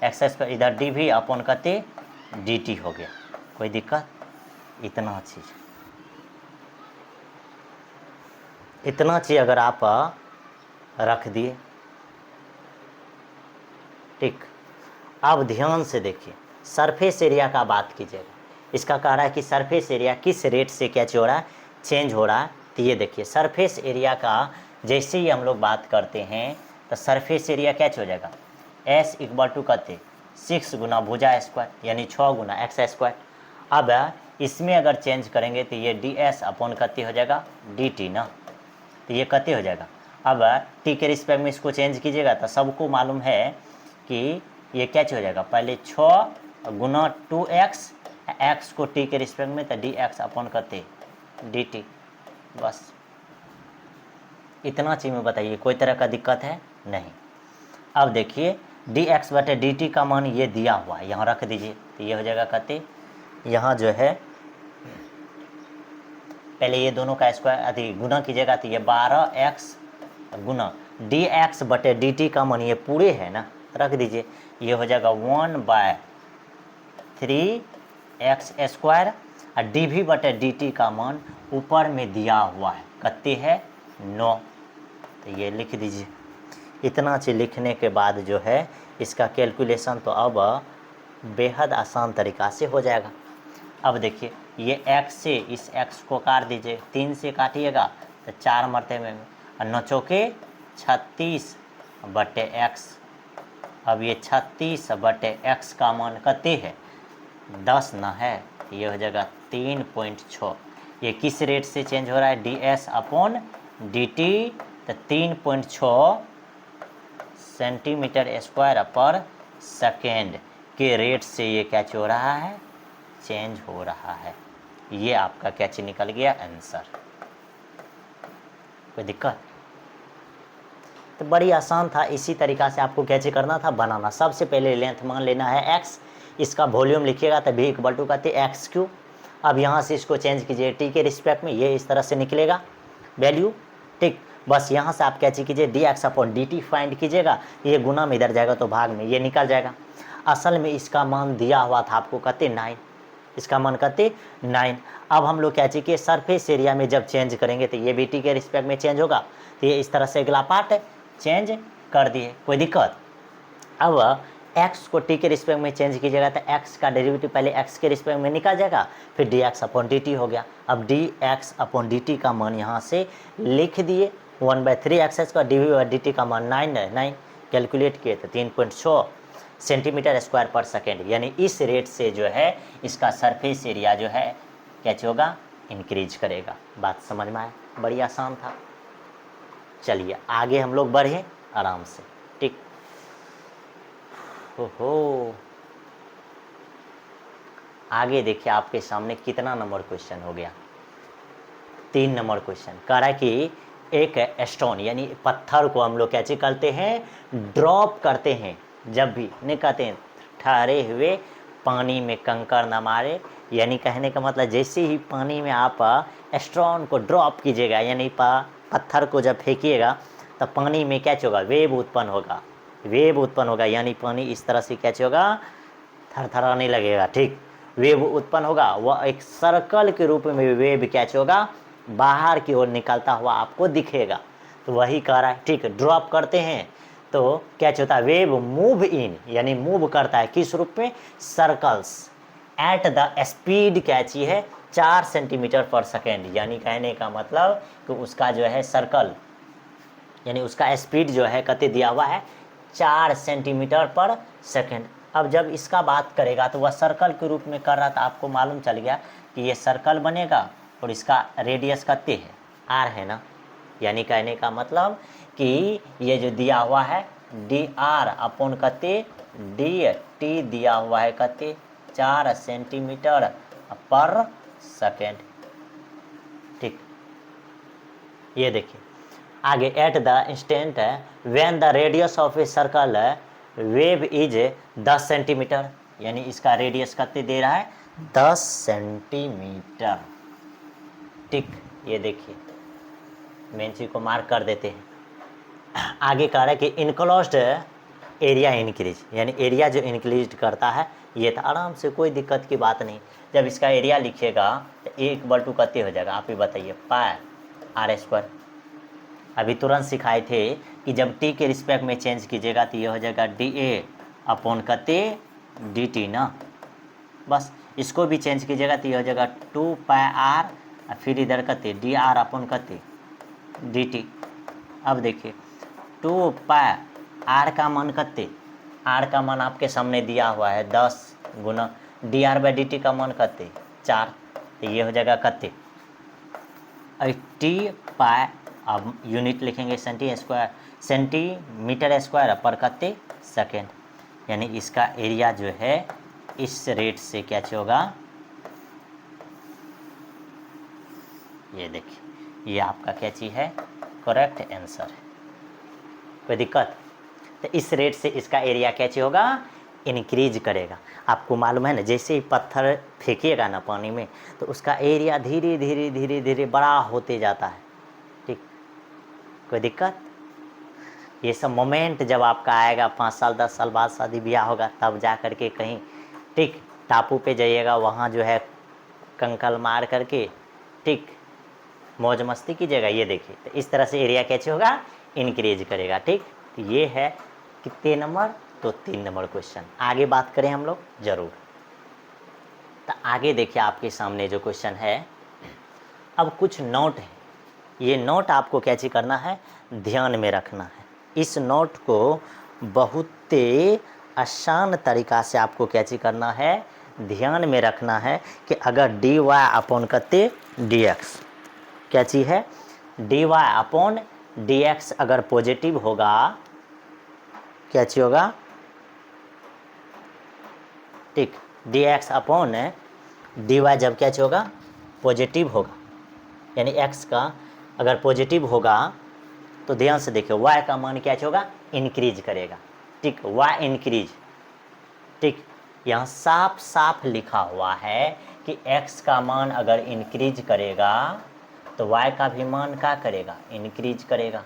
x², इधर डी भी अपॉन कहते डी टी हो गया, कोई दिक्कत। इतना चीज अगर आप रख दिए, ठीक। अब ध्यान से देखिए, सरफेस एरिया का बात कीजिएगा, इसका कह रहा है कि सरफेस एरिया किस रेट से क्या हो रहा है, चेंज हो रहा है। तो ये देखिए सरफेस एरिया का जैसे ही हम लोग बात करते हैं तो सरफेस एरिया क्या हो जाएगा, S = कहते 6 गुना भुजा स्क्वायर यानी 6 गुना x²। अब इसमें अगर चेंज करेंगे तो ये ds अपॉन कहते हो जाएगा dt ना, तो ये कहते हो जाएगा। अब t के रिस्पेक्ट में इसको चेंज कीजिएगा तो सबको मालूम है कि ये क्या हो जाएगा, पहले 6 गुना 2x, x को t के रिस्पेक्ट में तो dx अपॉन कहते dt, बस इतना चीज़ में बताइए, कोई तरह का दिक्कत है नहीं। अब देखिए dx बटे dt का मान ये दिया हुआ है, यहाँ रख दीजिए, तो ये हो जाएगा कहते, यहाँ जो है पहले ये दोनों का स्क्वायर अति गुना कीजिएगा तो ये 12x गुना dx बटे dt का मान ये पूरे है ना, रख दीजिए, ये हो जाएगा 1/3x² और dv बटे dt का मान ऊपर में दिया हुआ है, कितने है 9, तो ये लिख दीजिए। इतना चीज लिखने के बाद जो है इसका कैलकुलेशन तो अब बेहद आसान तरीक़ा से हो जाएगा। अब देखिए ये x से इस x को काट दीजिए, 3 से काटिएगा तो 4 मरतबे में, और 9 चौके 36/x। अब ये 36/x का मान कितने है 10 ना है, ये हो जाएगा 3.6। ये किस रेट से चेंज हो रहा है, ds अपॉन dt, तो 3.6 सेंटीमीटर स्क्वायर पर सेकेंड के रेट से ये क्या हो रहा है, चेंज हो रहा है। ये आपका क्या चीज निकल गया आंसर, कोई दिक्कत। तो बड़ी आसान था, इसी तरीक़ा से आपको क्या चीज करना था, बनाना। सबसे पहले लेंथ मान लेना है x, इसका वॉल्यूम लिखिएगा तो v = कहते x³। अब यहाँ से इसको चेंज कीजिए t के रिस्पेक्ट में, ये इस तरह से निकलेगा वैल्यू, ठीक। बस यहाँ से आप क्या चीज कीजिए, D x upon D T find कीजिएगा, ये गुना में इधर जाएगा तो भाग में ये निकल जाएगा। असल में इसका मान दिया हुआ था आपको कहते 9, इसका मान कहते 9। अब हम लोग क्या चाहिए, सरफेस एरिया में जब चेंज करेंगे तो ये भी टी के रिस्पेक्ट में चेंज होगा, तो ये इस तरह से अगला पार्ट है चेंज कर दिए, कोई दिक्कत। अब x को t के रिस्पेक्ट में चेंज कीजिएगा तो x का डेरिवेटिव पहले x के रिस्पेक्ट में निकल जाएगा, फिर dx अपॉन dt हो गया। अब dx अपॉन dt का मान यहाँ से लिख दिए 1/3 का, dv/dt का मान 9 है, 9 कैलकुलेट किए तो 3.6 सेंटीमीटर स्क्वायर पर सेकेंड, यानी इस रेट से जो है इसका सरफेस एरिया जो है क्या होगा, इंक्रीज करेगा। बात समझ में आया, बड़ी आसान था। चलिए आगे हम लोग बढ़े आराम से, ठीक। ओहो, आगे देखिए आपके सामने कितना नंबर क्वेश्चन हो गया, 3 नंबर क्वेश्चन। कह रहा है कि एक स्टोन यानी पत्थर को हम लोग क्या चीज करते हैं, ड्रॉप करते हैं, जब भी नहीं कहते हैं ठहरे हुए पानी में कंकड़ न मारे, यानी कहने का मतलब जैसे ही पानी में आप स्टोन को ड्रॉप कीजिएगा, यानी पत्थर को जब फेंकिएगा तब पानी में क्या होगा, वेव उत्पन्न होगा, वेव उत्पन्न होगा, यानी पानी इस तरह से क्या होगा, थरथराने लगेगा, ठीक, वेव उत्पन्न होगा। वह एक सर्कल के रूप में वेव क्या होगा, बाहर की ओर निकलता हुआ आपको दिखेगा। तो वही कह रहा है, ठीक, ड्रॉप करते हैं तो क्या होता है, वेव मूव इन, यानी मूव करता है किस रूप में, सर्कल्स एट द स्पीड क्या चीज है, 4 सेंटीमीटर पर सेकेंड, यानी कहने का मतलब कि उसका जो है सर्कल यानी उसका स्पीड जो है कते दिया हुआ है 4 सेंटीमीटर पर सेकेंड। अब जब इसका बात करेगा तो वह सर्कल के रूप में कर रहा था, आपको मालूम चल गया कि ये सर्कल बनेगा और इसका रेडियस कते है, आर है ना, यानी कहने का मतलब कि ये जो दिया हुआ है डी आर अपॉन कते डी टी दिया हुआ है कते 4 सेंटीमीटर पर सेकेंड, ठीक। ये देखिए आगे, at the instant when the radius of a circle wave is 10 centimetre, यानी इसका रेडियस कितने दे रहा है, 10 सेंटीमीटर, ठीक। ये देखिए मेन चीज को मार्क कर देते हैं। आगे कह रहा है कि इनक्लोज्ड एरिया इंक्रीज, यानी एरिया जो इंक्रीज करता है, ये था आराम से, कोई दिक्कत की बात नहीं। जब इसका एरिया लिखिएगा तो 1/2 कते हो जाएगा, आप ही बताइए, पाई आर स्क्वायर। अभी तुरंत सिखाए थे कि जब टी के रिस्पेक्ट में चेंज कीजिएगा तो ये हो जाएगा डी ए अपॉन कते डी टी ना, बस इसको भी चेंज कीजिएगा तो ये हो जाएगा 2 पाई आर, और फिर इधर कते डी आर अपॉन कते डी टी। अब देखिए 2 पाई आर का मान कते, आर का मान आपके सामने दिया हुआ है 10 गुना d r by D T का मान कते 4, तो ये हो जाएगा कते टी पाई, अब यूनिट लिखेंगे सेंटीमीटर स्क्वायर पर कते सेकेंड, यानी इसका एरिया जो है इस रेट से क्या होगा, ये देखिए ये आपका क्या चीज़ है, करेक्ट आंसर है, कोई दिक्कत। तो इस रेट से इसका एरिया क्या चीज़ होगा, इंक्रीज करेगा। आपको मालूम है ना, जैसे ही पत्थर फेंकिएगा ना पानी में तो उसका एरिया धीरे धीरे धीरे धीरे बड़ा होते जाता है, ठीक, कोई दिक्कत। ये सब मोमेंट जब आपका आएगा 5 साल 10 साल बाद शादी ब्याह होगा तब जा कर के कहीं, ठीक, टापू पे जाइएगा, वहाँ जो है कंकल मार करके, ठीक, मौज मस्ती कीजिएगा। ये देखिए तो इस तरह से एरिया कैसे होगा, इंक्रीज करेगा, ठीक। तो ये है कितने नंबर, तो 3 नंबर क्वेश्चन। आगे बात करें हम लोग जरूर। तो आगे देखिए आपके सामने जो क्वेश्चन है, अब कुछ नोट है, ये नोट आपको क्या चीज करना है, ध्यान में रखना है। इस नोट को बहुत आसान तरीका से आपको क्या चीज करना है, ध्यान में रखना है कि अगर डी वाई अपॉन कते डी एक्स क्या चीज है, D Y upon D X अगर पॉजिटिव होगा, क्या चीज होगा, ठीक, D x upon D Y जब क्या चीज होगा, पॉजिटिव होगा, यानी एक्स का अगर पॉजिटिव होगा तो ध्यान से देखिए y का मान क्या होगा, इंक्रीज करेगा, ठीक, y इंक्रीज, ठीक। यहाँ साफ साफ लिखा हुआ है कि x का मान अगर इंक्रीज करेगा तो y का भी मान क्या करेगा, इंक्रीज करेगा।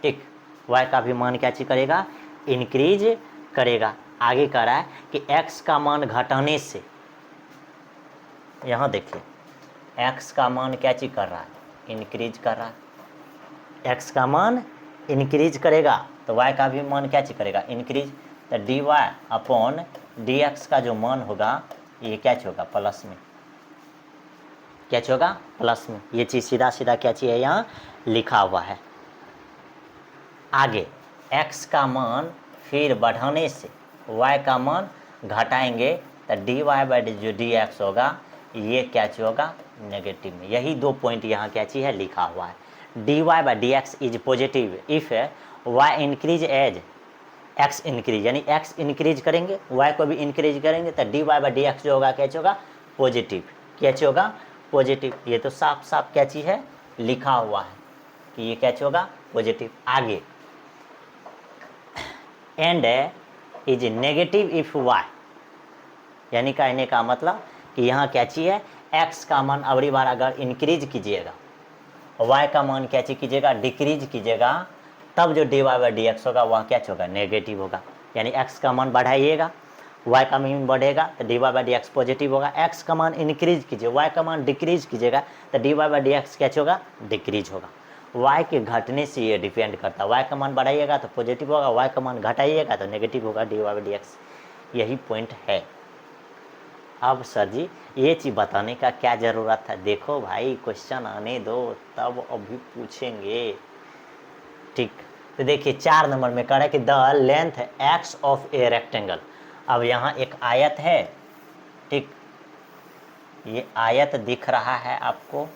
ठीक, y का भी मान क्या चीज करेगा, इंक्रीज करेगा। आगे कह रहा है कि x का मान घटाने से, यहाँ देखिए x का मान क्या चीज कर रहा है, इंक्रीज कर रहा है। x का मान इंक्रीज करेगा तो y का भी मान क्या चीज करेगा, इंक्रीज। तो dy अपॉन dx का जो मान होगा ये क्या चीज होगा, प्लस में, क्या चीज होगा, प्लस में। ये चीज सीधा सीधा क्या चीज है, यहाँ लिखा हुआ है। आगे x का मान फिर बढ़ाने से y का मान घटाएंगे तो dy बाई जो dx होगा ये क्या चीज होगा, नेगेटिव में। यही दो पॉइंट यहाँ क्या चीज है, लिखा हुआ है। dy by dx is positive if y increase as x increase, यानी x इंक्रीज करेंगे y को भी इंक्रीज करेंगे तो dy बाई dx जो होगा क्या चीज होगा, पॉजिटिव। क्या चीज होगा, पॉजिटिव। ये तो साफ साफ क्या चीज है, लिखा हुआ है कि ये क्या चीज होगा, पॉजिटिव। आगे and is negative if y, यानी कहने का मतलब कि यहाँ क्या चीज है, x का मान अगली बार अगर इंक्रीज कीजिएगा, y का मान क्या चीज कीजिएगा, डिक्रीज कीजिएगा, तब जो dy बाई dx होगा वह क्या होगा, नेगेटिव होगा। यानी x का मान बढ़ाइएगा, y का मान बढ़ेगा तो dy बाई dx पॉजिटिव होगा। x का मान इंक्रीज कीजिए, y का मान डिक्रीज कीजिएगा तो dy बाई dx क्या होगा, डिक्रीज होगा। y के घटने से ये डिपेंड करता है, y का मान बढ़ाइएगा तो पॉजिटिव होगा, y का मान घटाइएगा तो नेगेटिव होगा dy बाई dx। यही पॉइंट है। अब सर जी ये चीज़ बताने का क्या ज़रूरत है, देखो भाई क्वेश्चन आने दो तब अभी पूछेंगे। ठीक, तो देखिए 4 नंबर में कह रहा है कि the length x of a rectangle. अब यहाँ एक आयत है, ठीक, ये आयत दिख रहा है आपको,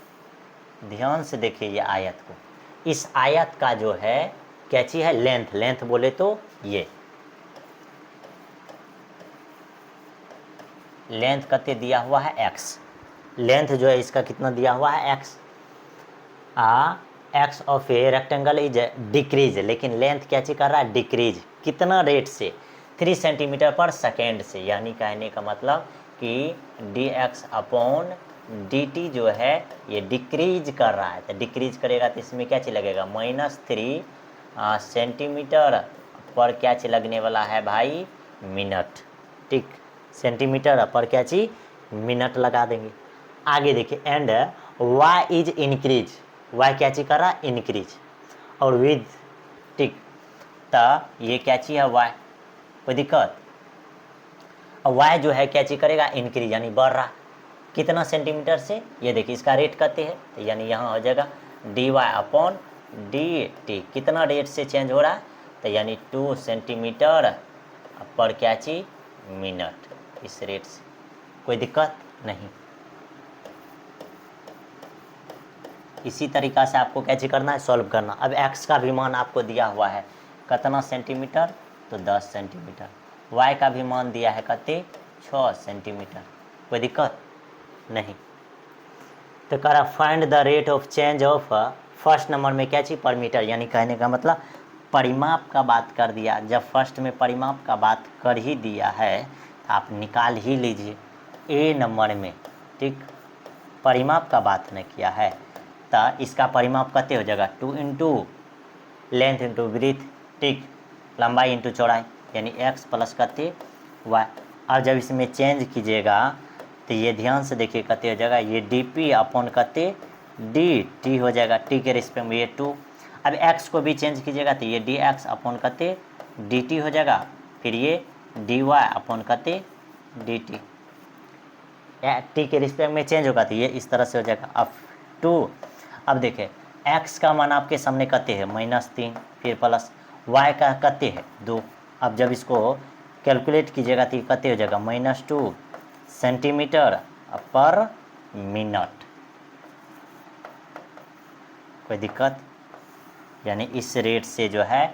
ध्यान से देखिए ये आयत को। इस आयत का जो है क्या चीज है, लेंथ। लेंथ बोले तो ये लेंथ कितने दिया हुआ है, x। लेंथ जो है इसका कितना दिया हुआ है, x। X of a rectangle is decrease, लेकिन लेंथ क्या चीज कर रहा है, डिक्रीज। कितना रेट से, 3 सेंटीमीटर पर सेकेंड से। यानी कहने का मतलब कि dx अपॉन dt जो है ये डिक्रीज कर रहा है। तो डिक्रीज करेगा तो इसमें क्या चीज लगेगा, -3 सेंटीमीटर पर क्या चीज लगने वाला है भाई, मिनट। ठीक, सेंटीमीटर पर क्या चीज, मिनट लगा देंगे। आगे देखिए and y is increase, y क्या चीज कर रहा है, इंक्रीज। और विद, ठीक, तो ये क्या चीज है, y, कोई दिक्कत। और y जो है क्या चीज करेगा, इंक्रीज, यानी बढ़ रहा। कितना सेंटीमीटर से, ये देखिए इसका रेट कहते हैं, तो यानी यहाँ हो जाएगा dy अपॉन dt। कितना रेट से चेंज हो रहा है, तो यानी 2 सेंटीमीटर पर क्या चीज, मिनट। इस रेट से कोई दिक्कत नहीं। इसी तरीका से आपको क्या चीज करना है, सॉल्व करना। अब x का भी मान आपको दिया हुआ है कितना सेंटीमीटर, तो 10 सेंटीमीटर। y का भी मान दिया है कितने, 6 सेंटीमीटर। कोई दिक्कत नहीं। तो कह रहा find the rate of change of, first number में क्या चीज, पर मीटर। यानी कहने का मतलब परिमाप का बात कर दिया। जब फर्स्ट में परिमाप का बात कर ही दिया है तो आप निकाल ही लीजिए। ए नंबर में, ठीक, परिमाप का बात नहीं किया है तो इसका परिमाप कितने हो जाएगा, 2 इंटू लेंथ इंटू ब्रीथ, ठीक, लंबाई इंटू चौड़ाई, यानी x प्लस कितने, y। और जब इसमें चेंज कीजिएगा तो ये ध्यान से देखिए कितने हो जाएगा, ये dp अपॉन कितने, dt हो जाएगा, t के रिस्पेक्ट में ये 2। अब x को भी चेंज कीजिएगा तो ये dx अपॉन कितने, dt हो जाएगा, फिर ये dy अपॉन कितने, dt। t के रिस्पेक्ट में चेंज होगा तो ये इस तरह से हो जाएगा। अब 2, अब देखें x का मान आपके सामने कितने है, -3, फिर प्लस y का कितने है, 2। अब जब इसको कैलकुलेट कीजिएगा तो कितने हो जाएगा, -2 सेंटीमीटर पर मिनट। कोई दिक्कत, यानी इस रेट से जो है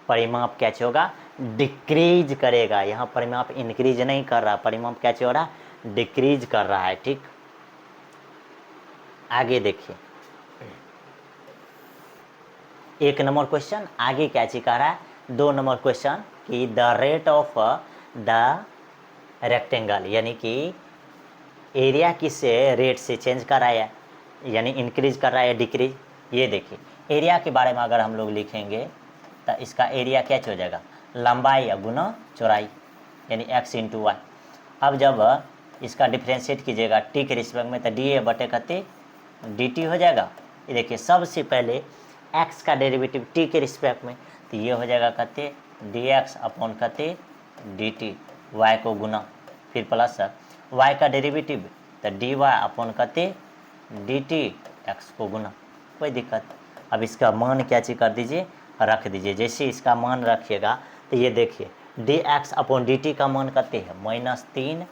परिमाप क्या होगा, डिक्रीज करेगा। यहाँ परिमाप इंक्रीज नहीं कर रहा, परिमाप क्या हो रहा, डिक्रीज कर रहा है। ठीक, आगे देखिए 1 नंबर क्वेश्चन, आगे क्या चीज कह रहा है, 2 नंबर क्वेश्चन कि the rate of the rectangle, यानी कि एरिया किस रेट से चेंज कर रहा है, यानी इंक्रीज कर रहा है या डिक्रीज। ये देखिए एरिया के बारे में अगर हम लोग लिखेंगे तो इसका एरिया क्या हो जाएगा, लंबाई या गुना चौड़ाई, यानी x इंटू वाई। अब जब इसका डिफ्रेंशिएट कीजिएगा t के रिस्पेक्ट में तो डी ए बटे कते डी टी हो जाएगा। ये देखिए सबसे पहले x का डेरिवेटिव t के रिस्पेक्ट में, तो ये हो जाएगा कते डी एक्स अपॉन कते डी टी, वाई को गुना, फिर प्लस y का डेरिवेटिव तो डी वाई अपॉन कते डी टी एक्स को गुना, कोई दिक्कत। अब इसका मान क्या चीज़ कर दीजिए, रख दीजिए। जैसे इसका मान रखिएगा तो ये देखिए D x upon D T का मान कते है -3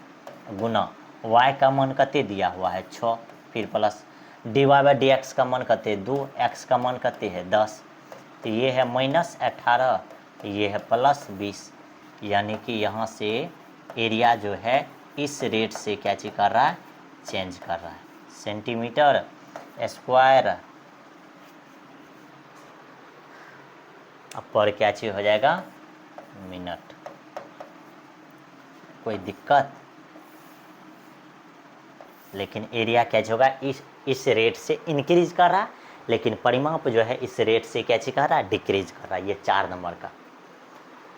गुना y का मान कते दिया हुआ है 6, फिर plus D Y by D X का मान कते 2, x का मान कते है 10, तो ये है -18, ये है +20, यानी कि यहाँ से एरिया जो है इस रेट से क्या चीज कर रहा है, चेंज कर रहा है, सेंटीमीटर स्क्वायर पर क्या चीज हो जाएगा, मिनट। कोई दिक्कत, लेकिन एरिया क्या होगा इस रेट से इंक्रीज कर रहा है, लेकिन परिमाप जो है इस रेट से क्या चीज कर रहा है, डिक्रीज कर रहा है। ये 4 नंबर का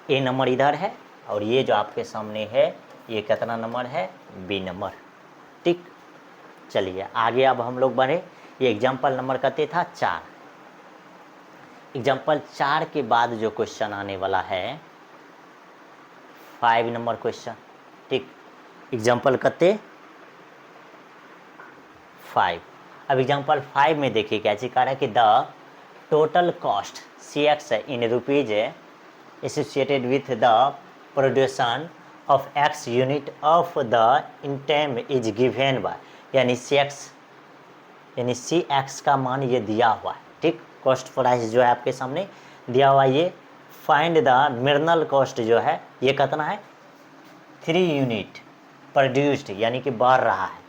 ए नंबर इधर है, और ये जो आपके सामने है ये कितना नंबर है, बी नंबर। ठीक, चलिए आगे अब हम लोग बढ़े। ये एग्जाम्पल नंबर कहते था 4। एग्जाम्पल 4 के बाद जो क्वेश्चन आने वाला है 5 नंबर क्वेश्चन। ठीक, एग्जाम्पल कहते 5। अब एग्जाम्पल 5 में देखिए क्या चीज कह रहा है कि the total cost CX in rupees associated with the production of X unit of the item is given by, यानी CX का मान ये दिया हुआ है। ठीक, कॉस्ट प्राइस जो है आपके सामने दिया हुआ है। ये फाइंड द मिनरल कॉस्ट जो है ये कितना है, 3 यूनिट प्रोड्यूस्ड, यानी कि बढ़ रहा है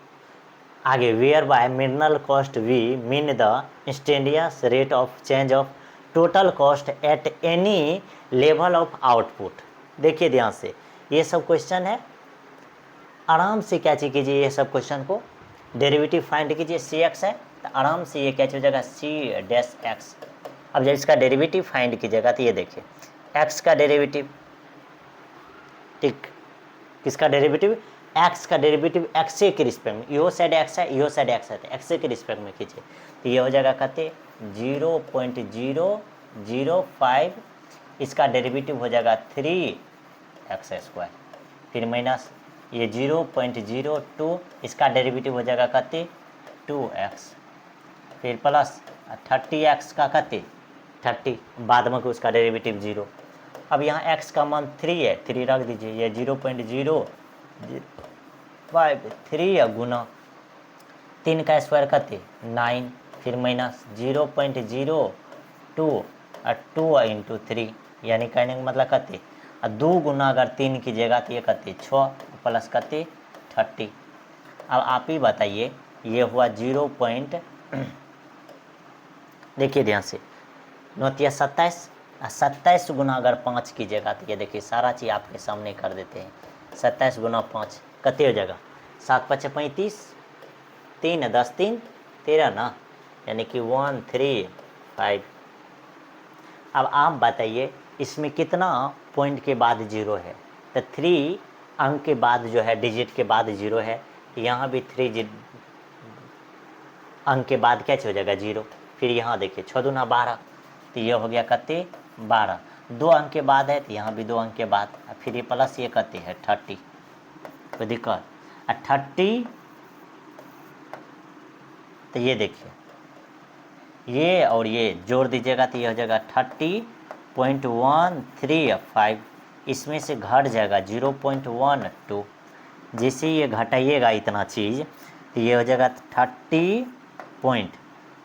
आगे। वेयर बाय मिनरल cost we mean the instantaneous rate of change of total cost at any level of output. देखिए ध्यान से, ये सब क्वेश्चन है, आराम से क्या चीज कीजिए, ये सब क्वेश्चन को डेरिवेटिव फाइंड कीजिए। CX है तो आराम से ये क्या हो जाएगा, C-X। अब जब इसका डेरिवेटिव फाइंड कीजिएगा तो ये देखिए x का डेरिवेटिव, ठीक, किसका डेरिवेटिव, x का डेरिवेटिव x के रिस्पेक्ट में, यो साइड x है यो साइड x है, तो x के रिस्पेक्ट में कीजिए तो ये हो जाएगा कहते 0.005, इसका डेरिवेटिव हो जाएगा 3x², फिर माइनस ये 0.02, इसका डेरिवेटिव हो जाएगा कहते 2x, फिर प्लस 30x का कहते 30, बाद में उसका डेरिवेटिव 0। अब यहाँ x का मान 3 है, 3 रख दीजिए, ये 0.053 गुना 3 का स्क्वायर कहते 9, फिर माइनस 0.02 और 2 इंटू 3, यानी कहने का मतलब कहते 2 गुना अगर 3 कीजिएगा तो ये कहते 6 प्लस कहते 30। अब आप ही बताइए, ये हुआ 0. देखिए ध्यान से, 27, 27 गुना अगर 5 कीजिएगा तो ये देखिए सारा चीज़ आपके सामने कर देते हैं। 27 गुना 5 कते हो जाएगा, 7 × 5 = 35, 3 × 10 = 3, 13 ना, यानी कि 135। अब आप बताइए इसमें कितना पॉइंट के बाद 0 है, तो 3 अंक के बाद जो है, डिजिट के बाद 0 है, यहाँ भी 3 अंक के बाद क्या हो जाएगा 0। फिर यहाँ देखिए 6 दूना 12, तो ये हो गया कते 12, 2 अंक के बाद है तो यहाँ भी 2 अंक के बाद, फिर ये प्लस ये कते है 30, कोई दिक्कत 30। तो ये देखिए ये और ये जोड़ दीजिएगा तो ये हो जाएगा 30.135, इसमें से घट जाएगा 0.12। जैसे ये घटाइएगा इतना चीज़ तो ये हो जाएगा 30 पॉइंट,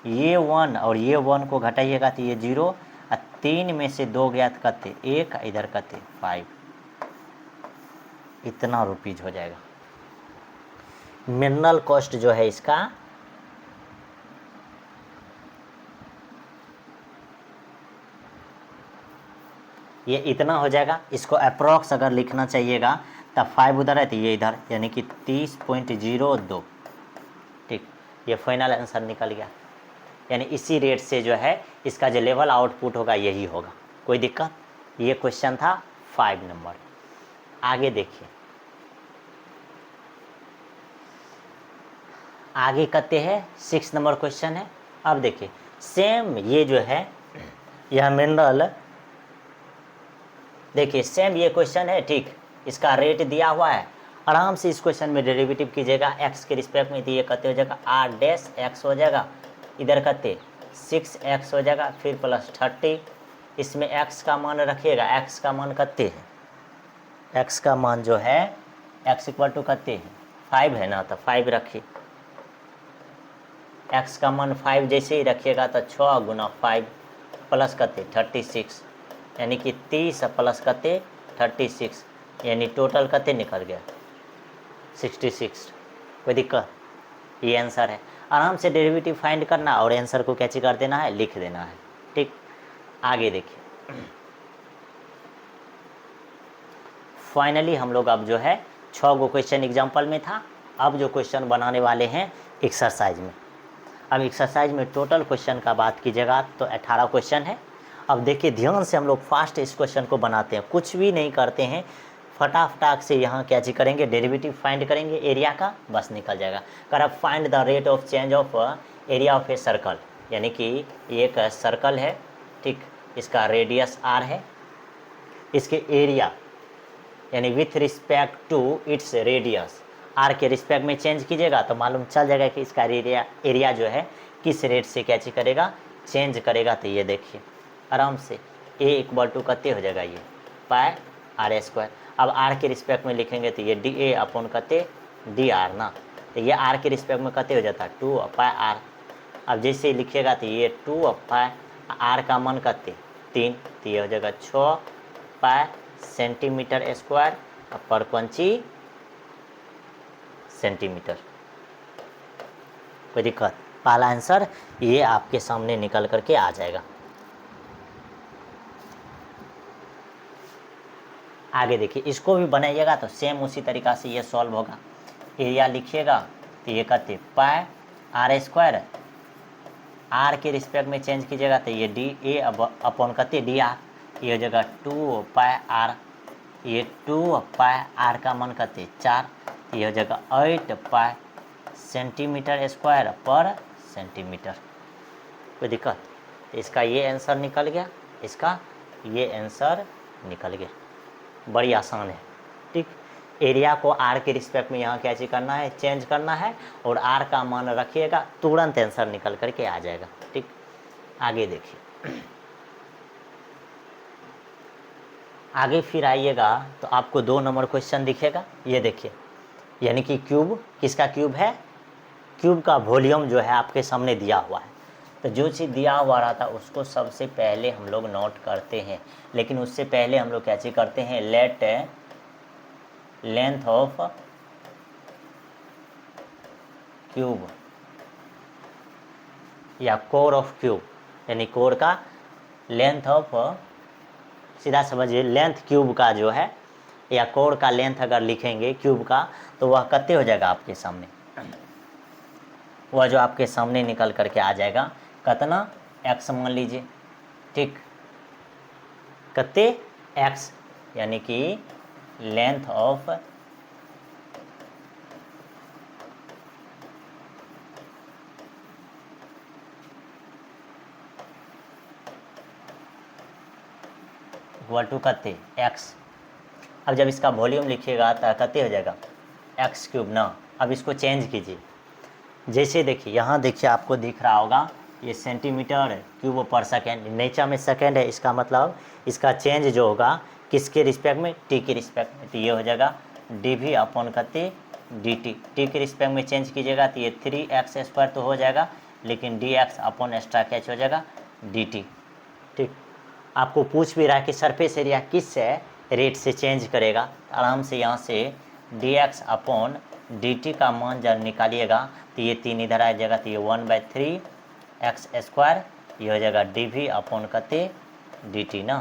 ये 1 और ये 1 को घटाइएगा तो ये 0, और 3 में से 2 गया तो कते 1, इधर कते 5, इतना रुपीज हो जाएगा। मिनरल कॉस्ट जो है इसका ये इतना हो जाएगा। इसको अप्रॉक्स अगर लिखना चाहिएगा तब 5 उधर है तो ये इधर, यानी कि 30.02। ठीक, ये फाइनल आंसर निकल गया। यानी इसी रेट से जो है इसका जो लेवल आउटपुट होगा यही होगा। कोई दिक्कत? ये क्वेश्चन था 5 नंबर। आगे देखिए, आगे कहते हैं 6 नंबर क्वेश्चन है। अब देखिए सेम ये जो है यह मिनरल, देखिए सेम ये क्वेश्चन है, ठीक, इसका रेट दिया हुआ है। आराम से इस क्वेश्चन में डेरिवेटिव कीजिएगा एक्स के रिस्पेक्ट में, तो ये कहते हो जाएगा आर डैश एक्स हो जाएगा, इधर कहते 6x हो जाएगा, फिर प्लस 30, इसमें x का मान रखिएगा, x का मान कहते हैं, x का मान जो है x इक्वल टू कहते हैं 5 है ना, तो 5 रखिए, x का मान 5 जैसे ही रखिएगा तो 6 गुना 5 प्लस कहते 36, यानी कि 30 प्लस कहते 36, यानी टोटल कहते निकल गया 66। कोई दिक्कत? ये आंसर है। आराम से डेरिवेटिव फाइंड करना और आंसर को कैसे कर देना है, लिख देना है, ठीक। आगे देखिए, फाइनली हम लोग अब जो है 6 गो क्वेश्चन एग्जाम्पल में था, अब जो क्वेश्चन बनाने वाले हैं एक्सरसाइज में। अब एक्सरसाइज में टोटल क्वेश्चन का बात कीजिएगा तो 18 क्वेश्चन है। अब देखिए ध्यान से हम लोग फास्ट इस क्वेश्चन को बनाते हैं, कुछ भी नहीं करते हैं, फटाफट से यहाँ क्या चीज करेंगे, डेरिवेटिव फाइंड करेंगे एरिया का, बस निकल जाएगा। कर अब find the rate of change of area of a circle, यानी कि एक सर्कल है, ठीक, इसका रेडियस r है, इसके एरिया यानी with respect to its radius r के रिस्पेक्ट में चेंज कीजिएगा तो मालूम चल जाएगा कि इसका एरिया जो है किस रेट से क्या चीज करेगा, चेंज करेगा। तो ये देखिए आराम से a इक्वल टू कते हो जाएगा, ये पाई r स्क्वायर। अब r के रिस्पेक्ट में लिखेंगे तो ये डी ए अपॉन कते डी आर ना, तो ये r के रिस्पेक्ट में कते हो जाता है 2 पाई r। अब जैसे ही लिखिएगा तो ये 2 पाई r का मान कते 3, तो ये हो जाएगा 6 पाई सेंटीमीटर स्क्वायर पर पंची सेंटीमीटर। कोई दिक्कत? पहला आंसर ये आपके सामने निकल करके आ जाएगा। आगे देखिए, इसको भी बनाइएगा तो सेम उसी तरीक़ा से ये सॉल्व होगा। एरिया लिखिएगा तो ये कहते पाई r स्क्वायर, r के रिस्पेक्ट में चेंज कीजिएगा तो ये डी ए अपॉन कहते डी आर, ये हो जाएगा 2 पाई r, ये 2 पाई r का मान कहते 4, तो ये हो जाएगा 8 पाई सेंटीमीटर स्क्वायर पर सेंटीमीटर। कोई दिक्कत? तो इसका ये आंसर निकल गया, इसका ये आंसर निकल गया। बड़ी आसान है, ठीक। एरिया को r के रिस्पेक्ट में यहाँ क्या चीज करना है, चेंज करना है, और r का मान रखिएगा, तुरंत आंसर निकल करके आ जाएगा, ठीक। आगे देखिए, आगे फिर आइएगा तो आपको 2 नंबर क्वेश्चन दिखेगा। ये देखिए, यानी कि क्यूब, किसका क्यूब है, क्यूब का वॉल्यूम जो है आपके सामने दिया हुआ है। तो जो चीज़ दिया हुआ रहता है उसको सबसे पहले हम लोग नोट करते हैं, लेकिन उससे पहले हम लोग क्या चीज़ करते हैं, लेट लेंथ ऑफ क्यूब या कोर ऑफ क्यूब, यानी कोर का लेंथ ऑफ, सीधा समझिए लेंथ क्यूब का जो है, या कोर का लेंथ अगर लिखेंगे क्यूब का तो वह कितने हो जाएगा आपके सामने, वह जो आपके सामने निकल करके आ जाएगा कितना, x मान लीजिए, ठीक, कितने x, यानी कि लेंथ ऑफ इक्वल टू कितने x। अब जब इसका वॉल्यूम लिखिएगा तो कितने हो जाएगा x क्यूब ना। अब इसको चेंज कीजिए, जैसे देखिए यहाँ देखिए आपको दिख रहा होगा ये सेंटीमीटर क्यूब पर सेकेंड, नेचर में सेकेंड है, इसका मतलब इसका चेंज जो होगा किसके रिस्पेक्ट में, टी के रिस्पेक्ट में, तो ये हो जाएगा डी वी अपॉन करते डी टी। टी के रिस्पेक्ट में चेंज कीजिएगा तो ये 3x स्क्वायर तो हो जाएगा, लेकिन D x upon extra catch हो जाएगा डी टी, ठीक। आपको पूछ भी रहा है कि सरफेस एरिया किस रेट से चेंज करेगा, आराम से यहाँ से D x upon D T का मान जब निकालिएगा तो ये 3 इधर आ जाएगा, तो ये 1/3x स्क्वायर, ये हो जाएगा डी वी अपॉन कते डी टी ना,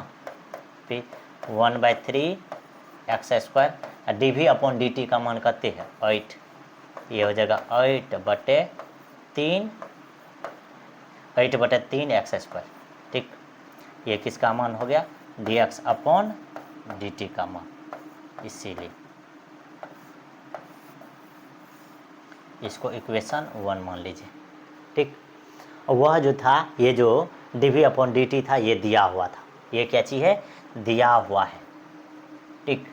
फिर 1/3x square, D we upon D T का मान कते है 8, ये हो जाएगा 8/3 3 8/3 एक्स स्क्वायर। ठीक, ये किसका मान हो गया, dx अपॉन dt का मान, इसीलिए इसको इक्वेशन 1 मान लीजिए। ठीक, वह जो था, ये जो dv अपॉन dt था, ये दिया हुआ था, ये क्या चीज़ है, दिया हुआ है। ठीक,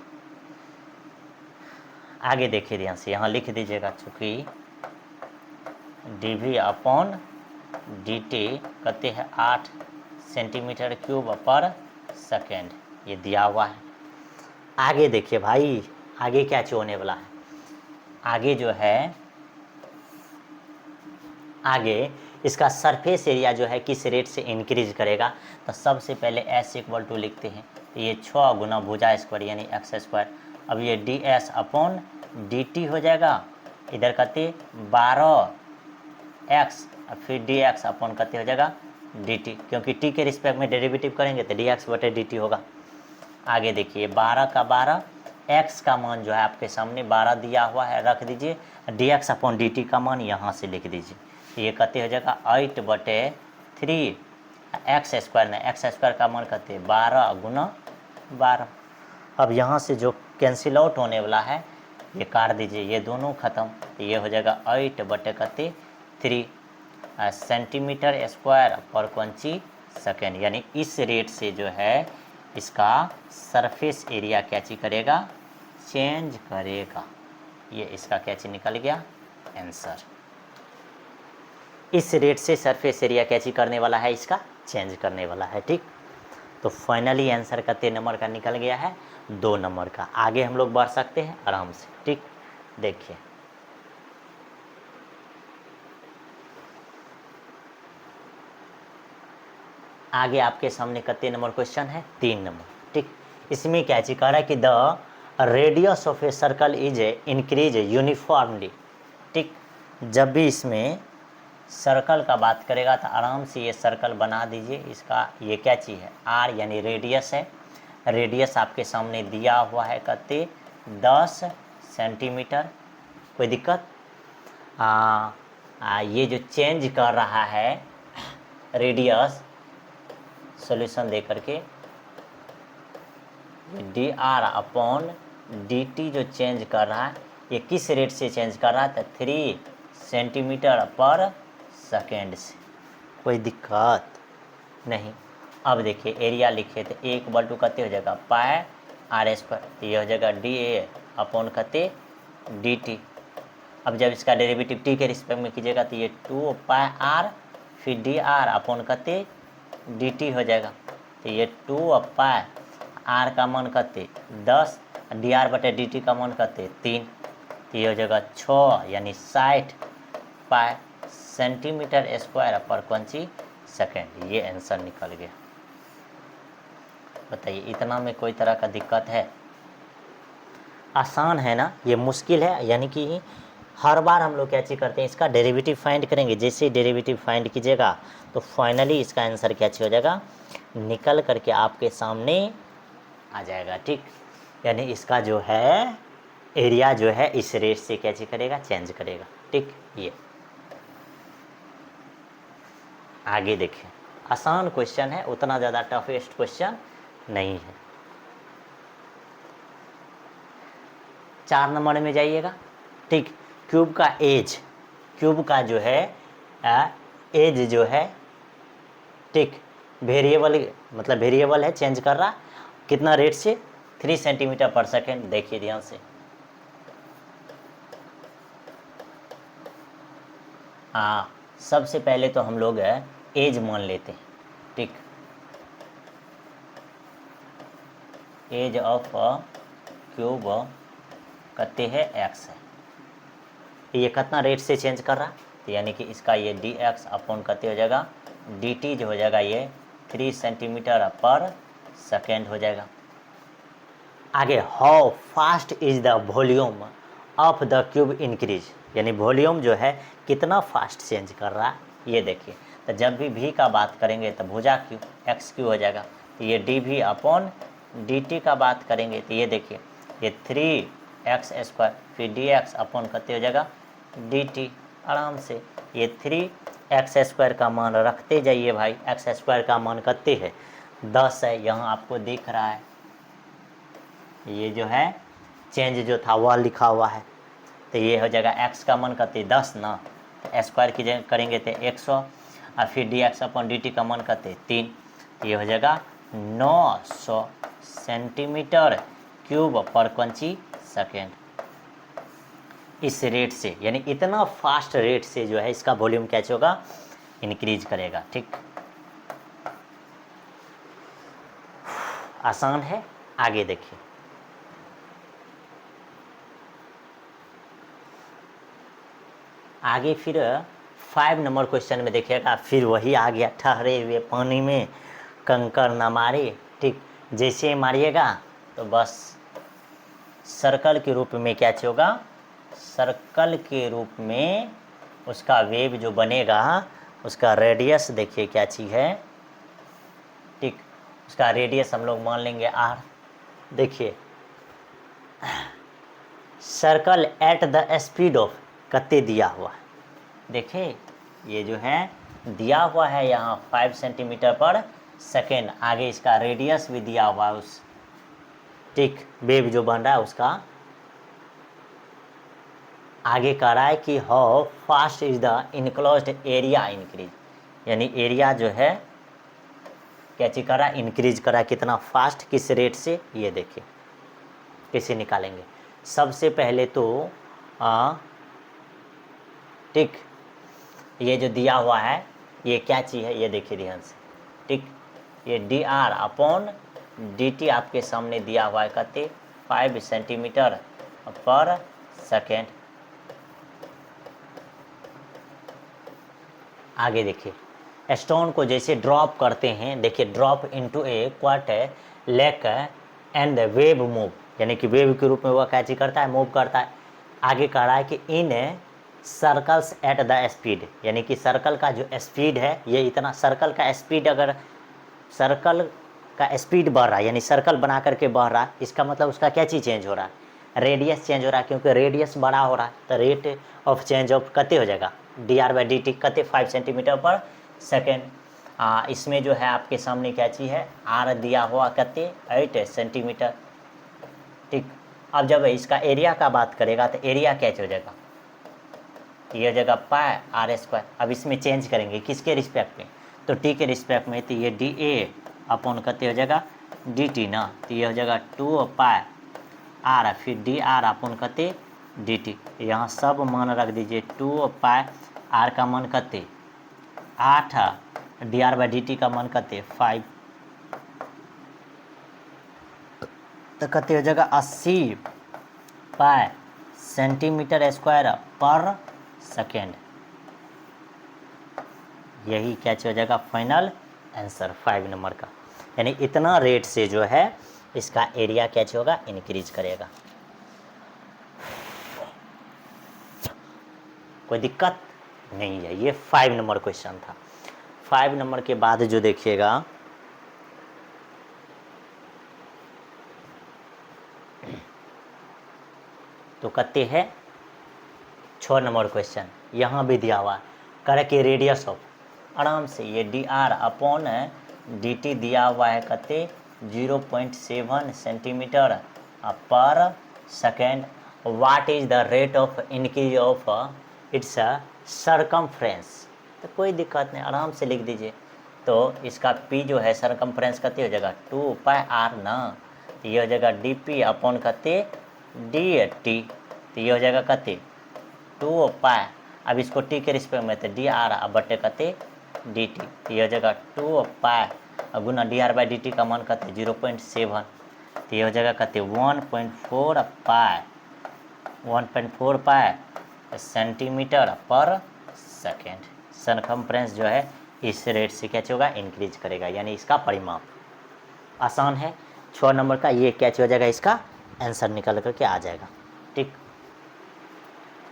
आगे देखिए ध्यान से, यहाँ लिख दीजिएगा, चूँकि dv अपॉन dt कहते हैं 8 सेंटीमीटर क्यूब पर सेकेंड, ये दिया हुआ है। आगे देखिए भाई, आगे क्या चीज़ होने वाला है, आगे जो है, आगे इसका सरफेस एरिया जो है किस रेट से इंक्रीज करेगा। तो सबसे पहले s इक्वल टू लिखते हैं, तो ये 6 गुना भुजा स्क्वायर यानी एक्स स्क्वायर। अब ये ds अपॉन dt हो जाएगा, इधर कहते 12x, फिर dx अपॉन कहते हो जाएगा dt, क्योंकि t के रिस्पेक्ट में डेरिवेटिव करेंगे तो dx बटे dt होगा। आगे देखिए 12 का 12, x का मान जो है आपके सामने 12 दिया हुआ है, रख दीजिए, dx अपॉन dt का मान यहाँ से लिख दीजिए, तो ये कहते हो जाएगा 8/3 एक्स स्क्वायर, ना एक्स स्क्वायर का मान कहते हैं 12 गुना 12। अब यहाँ से जो कैंसिल आउट होने वाला है, ये काट दीजिए, ये दोनों ख़त्म, तो ये हो जाएगा 8/3 सेंटीमीटर स्क्वायर पर कौंची सेकेंड, यानी इस रेट से जो है इसका सरफेस एरिया क्या चीज करेगा, चेंज करेगा। ये इसका क्या चीज निकल गया, आंसर। इस रेट से सरफेस एरिया क्या चीज करने वाला है, इसका चेंज करने वाला है। ठीक, तो फाइनली आंसर कितने नंबर का निकल गया है, 2 नंबर का। आगे हम लोग बढ़ सकते हैं आराम से। ठीक, देखिए आगे आपके सामने कितने नंबर क्वेश्चन है, 3 नंबर। ठीक, इसमें क्या चीज कह रहा है कि the radius of a circle is increase uniformly. ठीक, जब भी इसमें सर्कल का बात करेगा तो आराम से ये सर्कल बना दीजिए। इसका ये क्या चीज़ है, आर यानी रेडियस है। रेडियस आपके सामने दिया हुआ है कहते 10 सेंटीमीटर। कोई दिक्कत, ये जो चेंज कर रहा है रेडियस सॉल्यूशन दे करके, D R upon D T जो चेंज कर रहा है, ये किस रेट से चेंज कर रहा है, तो 3 सेंटीमीटर पर सेकेंड से। कोई दिक्कत नहीं। अब देखिए एरिया लिखे तो 1/2 कहते हो जाएगा पाई आर स्क्वायर, तो ये हो जाएगा डी ए अपॉन कहते डी टी। अब जब इसका डेरिवेटिव टी के रिस्पेक्ट में कीजिएगा तो ये 2 पाई आर फिर डी आर अपॉन कहते डी टी हो जाएगा, तो ये 2 पाई आर का मान कहते 10, डी आर बटे डी टी का मान कहते 3, तो ये हो जाएगा 6 यानी 60 पाई सेंटीमीटर स्क्वायर पर कौंची सेकेंड। ये आंसर निकल गया। बताइए इतना में कोई तरह का दिक्कत है, आसान है ना, ये मुश्किल है। यानी कि हर बार हम लोग क्या चीज़ करते हैं, इसका डेरिवेटिव फाइंड करेंगे। जैसे डेरिवेटिव फाइंड कीजिएगा तो फाइनली इसका आंसर क्या चीज़ हो जाएगा, निकल करके आपके सामने आ जाएगा। ठीक, यानी इसका जो है एरिया जो है इस रेट से क्या चीज़ करेगा, चेंज करेगा। ठीक, ये आगे देखें, आसान क्वेश्चन है, उतना ज़्यादा टफेस्ट क्वेश्चन नहीं है। 4 नंबर में जाइएगा। ठीक, क्यूब का एज, क्यूब का जो है एज जो है, ठीक, वेरिएबल मतलब वेरिएबल है, चेंज कर रहा कितना रेट से, 3 सेंटीमीटर पर सेकेंड। देखिए ध्यान से, सबसे पहले तो हम लोग एज मान लेते हैं। ठीक, एज ऑफ क्यूब कहते हैं एक्स है, ये कितना रेट से चेंज कर रहा, तो यानी कि इसका ये डी एक्स अपॉन कहते हो जाएगा डी टी जो हो जाएगा ये 3 सेंटीमीटर पर सेकेंड हो जाएगा। आगे how fast is the volume of the cube increase, यानी वॉल्यूम जो है कितना फास्ट चेंज कर रहा है, ये देखिए। तो जब भी v का बात करेंगे तो भुजा क्यू एक्स क्यू हो जाएगा, तो ये D we upon D T का बात करेंगे तो ये देखिए ये 3x स्क्वायर फिर डी एक्स अपॉन कहते हो जाएगा डी टी, आराम से। ये 3x² का मान रखते जाइए भाई। x² का मान कितने है? 10 है। यहाँ आपको दिख रहा है, ये जो है चेंज जो था वह लिखा हुआ है। तो ये हो जाएगा x का मान कितने? 10 ना। तो स्क्वायर की जगह करेंगे तो 100 और फिर dx/dt का मान कितने? 3। ये हो जाएगा 900 सेंटीमीटर क्यूब पर कौंची सेकेंड। इस रेट से, यानी इतना फास्ट रेट से जो है इसका वॉल्यूम क्या होगा? इंक्रीज करेगा। ठीक, आसान है। आगे देखिए, आगे फिर 5 नंबर क्वेश्चन में देखिएगा, फिर वही आ गया, ठहरे हुए पानी में कंकर ना मारे। ठीक, जैसे ही मारिएगा तो बस सर्कल के रूप में क्या होगा? सर्कल के रूप में उसका वेव जो बनेगा, उसका रेडियस देखिए क्या चीज़ है। ठीक, उसका रेडियस हम लोग मान लेंगे r। देखिए, circle at the speed of कितने दिया हुआ है? देखिए ये जो है दिया हुआ है यहाँ 5 सेंटीमीटर पर सेकेंड। आगे इसका रेडियस भी दिया हुआ है उस, ठीक, वेव जो बन रहा है उसका। आगे कह रहा है कि how fast is the enclosed area increase, यानी एरिया जो है क्या चीज कर रहा है? इंक्रीज कर रहा है। कितना फास्ट, किस रेट से? ये देखिए कैसे निकालेंगे। सबसे पहले तो ठीक, ये जो दिया हुआ है ये क्या चीज़ है? ये देखिए ध्यान से। ठीक, ये dr/dt आपके सामने दिया हुआ है कितने? 5 सेंटीमीटर पर सेकेंड। आगे देखिए, स्टोन को जैसे ड्रॉप करते हैं, देखिए drop into A quarter lake and wave move, यानी कि वेव के रूप में वह क्या चीज करता है? मूव करता है। आगे कह रहा है कि इन सर्कल्स एट द स्पीड, यानी कि सर्कल का जो स्पीड है, ये इतना सर्कल का स्पीड, अगर सर्कल का स्पीड बढ़ रहा है यानी सर्कल बना करके बढ़ रहा है, इसका मतलब उसका क्या चीज़ चेंज हो रहा है? रेडियस चेंज हो रहा है, क्योंकि रेडियस बड़ा हो रहा है तो रेट ऑफ चेंज ऑफ कितने हो जाएगा? dr/dt कितने? 5 सेंटीमीटर पर सेकेंड। इसमें जो है आपके सामने क्या चीज़ है? r दिया हुआ कितने? 8 सेंटीमीटर। ठीक, अब जब इसका एरिया का बात करेगा तो एरिया क्या हो जाएगा? ये हो जाएगा पाई r²। अब इसमें चेंज करेंगे किसके रिस्पेक्ट में? तो t के रिस्पेक्ट में, तो ये dA/, कितने हो जाएगा? dt ना। तो ये हो जाएगा 2 पाई r, फिर dr/, कितने? dt। यहाँ सब मान रख दीजिए। 2 पाई r का मान कितने? 8, dr/dt का मान कितने? 5। तो कितने हो जाएगा? 80 पाई सेंटीमीटर स्क्वायर पर सेकेंड। यही क्या हो जाएगा? फाइनल आंसर 5 नंबर का। यानी इतना रेट से जो है इसका एरिया क्या होगा? इंक्रीज करेगा। कोई दिक्कत नहीं है। ये 5 नंबर क्वेश्चन था। 5 नंबर के बाद जो देखिएगा, तो कितने है? 6 नंबर क्वेश्चन। यहाँ भी दिया हुआ है, करे कि रेडियस ऑफ, आराम से ये dr/dt दिया हुआ है कितने? 0.7 सेंटीमीटर पर second. What is the rate of increase of its circumference? तो कोई दिक्कत नहीं, आराम से लिख दीजिए। तो इसका p जो है सरकमफ्रेंस कितने हो जाएगा? 2 पाई r ना। तो ये हो जाएगा dp/, कितने? dt। तो ये हो जाएगा कितने? 2 पाई। अब इसको t के रिस्पेक्ट में, तो dr/, कितने? dt। तो ये हो जाएगा 2 पाई गुना dr/dt का मान कितने? 0.7। तो ये हो जाएगा कितने? 1.4 पाई, 1.4 पाई सेंटीमीटर पर सेकेंड। सरकमफ्रेंस जो है इस रेट से क्या होगा? इंक्रीज करेगा, यानी इसका परिमाप। आसान है। 6 नंबर का ये क्या हो जाएगा? इसका आंसर निकल करके आ जाएगा। ठीक,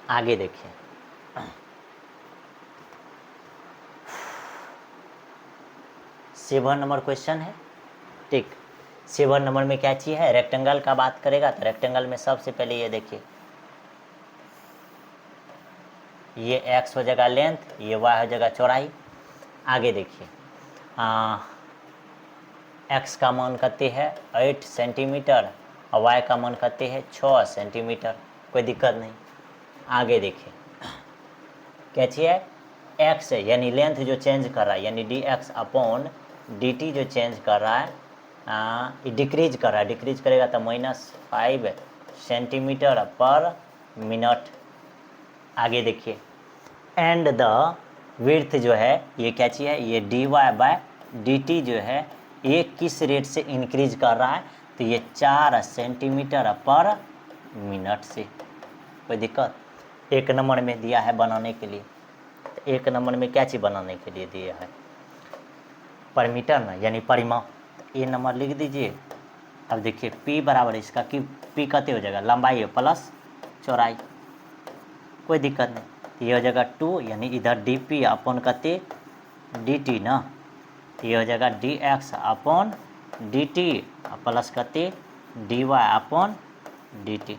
आगे देखिए, 7 नंबर क्वेश्चन है। ठीक, 7 नंबर में क्या चीज़ है? रेक्टेंगल का बात करेगा तो रेक्टेंगल में सबसे पहले ये देखिए, ये एक्स हो जाएगा लेंथ, ये वाई हो जाएगा चौड़ाई। आगे देखिए, एक्स का मान कहते हैं 8 सेंटीमीटर और वाई का मान कहते हैं 6 सेंटीमीटर, कोई दिक्कत नहीं। आगे देखिए क्या चाहिए, एक्स है यानी लेंथ जो चेंज कर रहा है, यानी D x upon D T जो चेंज कर रहा है, ये डिक्रीज कर रहा है, डिक्रीज करेगा तो -5 सेंटीमीटर पर मिनट। आगे देखिए, एंड द विड्थ जो है ये क्या चाहिए, ये D Y by D T जो है ये किस रेट से इंक्रीज कर रहा है, तो ये 4 सेंटीमीटर पर मिनट से। कोई दिक्कत, एक नंबर में दिया है बनाने के लिए, तो एक नंबर में क्या चीज़ बनाने के लिए दिया है, पर मीटर ना यानी परिमाप, तो ये नंबर लिख दीजिए। अब देखिए P बराबर इसका कि P कते हो जाएगा, लंबाई है प्लस चौड़ाई, कोई दिक्कत नहीं। तो ये हो जाएगा 2 यानी इधर डी पी अपॉन कते डी टी ना, तो ये हो जाएगा d x upon D t plus कते d Y upon D t.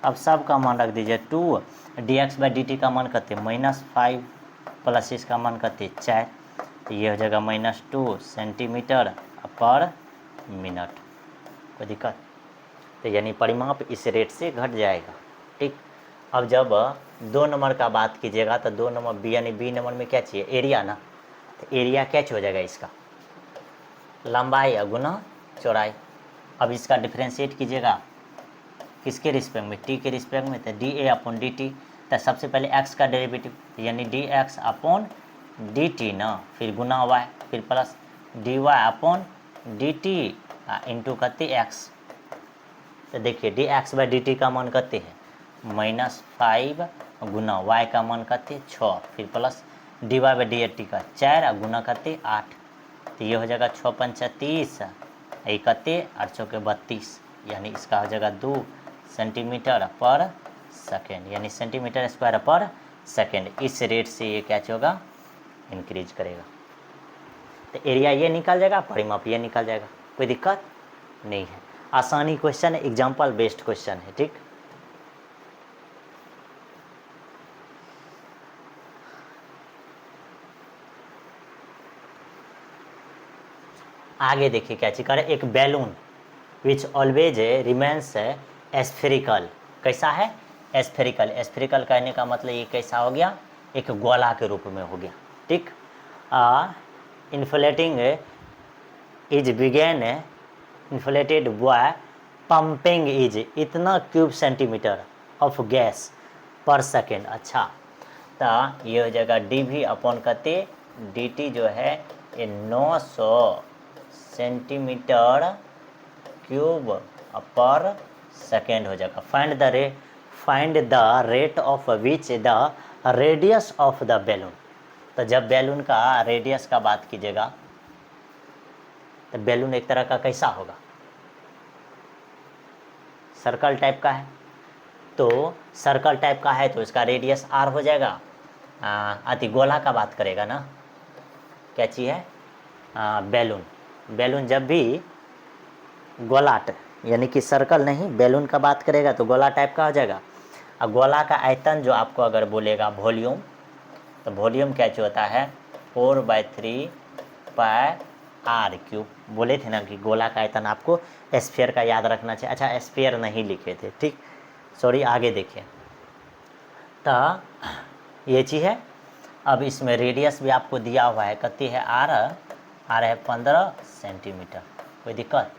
अब सब का मान रख दीजिए 2, d x by D T का मान कते -5 प्लस इसका मान कते 4, तो ये हो जाएगा -2 सेंटीमीटर पर मिनट। कोई दिक्कत, तो यानी परिमाप इस रेट से घट जाएगा। ठीक, अब जब 2 नंबर का बात कीजिएगा तो 2 नंबर बी यानी बी नंबर में क्या चाहिए, एरिया ना, तो एरिया क्या हो जाएगा इसका, लंबाई गुना चौड़ाई। अब इसका डिफ्रेंशिएट कीजिएगा किसके रिस्पेक्ट में, टी के रिस्पेक्ट में, तो D A upon D T, तो सबसे पहले एक्स का डेरिवेटिव यानी D x upon D T ना, फिर गुना वाई, फिर plus D Y upon D T into कते एक्स। तो देखिए D x by D T का मान कते है -5 गुना वाई का मान कते 6, फिर plus D Y by D T का 4 गुना कते 8, तो ये हो जाएगा 6 पंचा 30, ये कते 8 चौके 32, यानी इसका हो जाएगा 2 सेंटीमीटर पर सेकेंड, यानी सेंटीमीटर स्क्वायर पर सेकेंड। इस रेट से ये क्या होगा, इंक्रीज करेगा। तो एरिया ये निकल जाएगा, परिमाप ये निकल जाएगा, कोई दिक्कत नहीं है। आसानी क्वेश्चन है, एग्जाम्पल बेस्ड क्वेश्चन है। ठीक, आगे देखिए क्या चीज करे, एक बैलून विच ऑलवेज रिमेन्स एस्फेरिकल, कैसा है, एस्फेरिकल। एस्फेरिकल कहने का मतलब ये कैसा हो गया, एक गोला के रूप में हो गया। ठीक, इन्फ्लेटिंग इज बिगेन इन्फ्लेटेड बाय पंपिंग इज इतना cube centimetre of gas per second. अच्छा, तो ये हो जाएगा डी वी अपॉन कते डी टी जो है ये 900 सेंटीमीटर क्यूब पर सेकेंड हो जाएगा। Find the rate of which the radius of the balloon. तो जब बैलून का रेडियस का बात कीजिएगा तो बैलून एक तरह का कैसा होगा, सर्कल टाइप का है। तो सर्कल टाइप का है तो इसका रेडियस आर हो जाएगा। अति गोला का बात करेगा ना, क्या चीज़ है, बैलून। बैलून जब भी गोलाट यानी कि सर्कल नहीं, बैलून का बात करेगा तो गोला टाइप का हो जाएगा। और गोला का आयतन जो आपको अगर बोलेगा वॉल्यूम, तो वॉल्यूम क्या होता है 4/3 पाई आर क्यूब। बोले थे ना कि गोला का आयतन आपको स्फीयर का याद रखना चाहिए। अच्छा, स्फीयर नहीं लिखे थे, ठीक, सॉरी। आगे देखिए, तो ये चीज़ है। अब इसमें रेडियस भी आपको दिया हुआ है, कितनी है, आर है 15 सेंटीमीटर। कोई दिक्कत,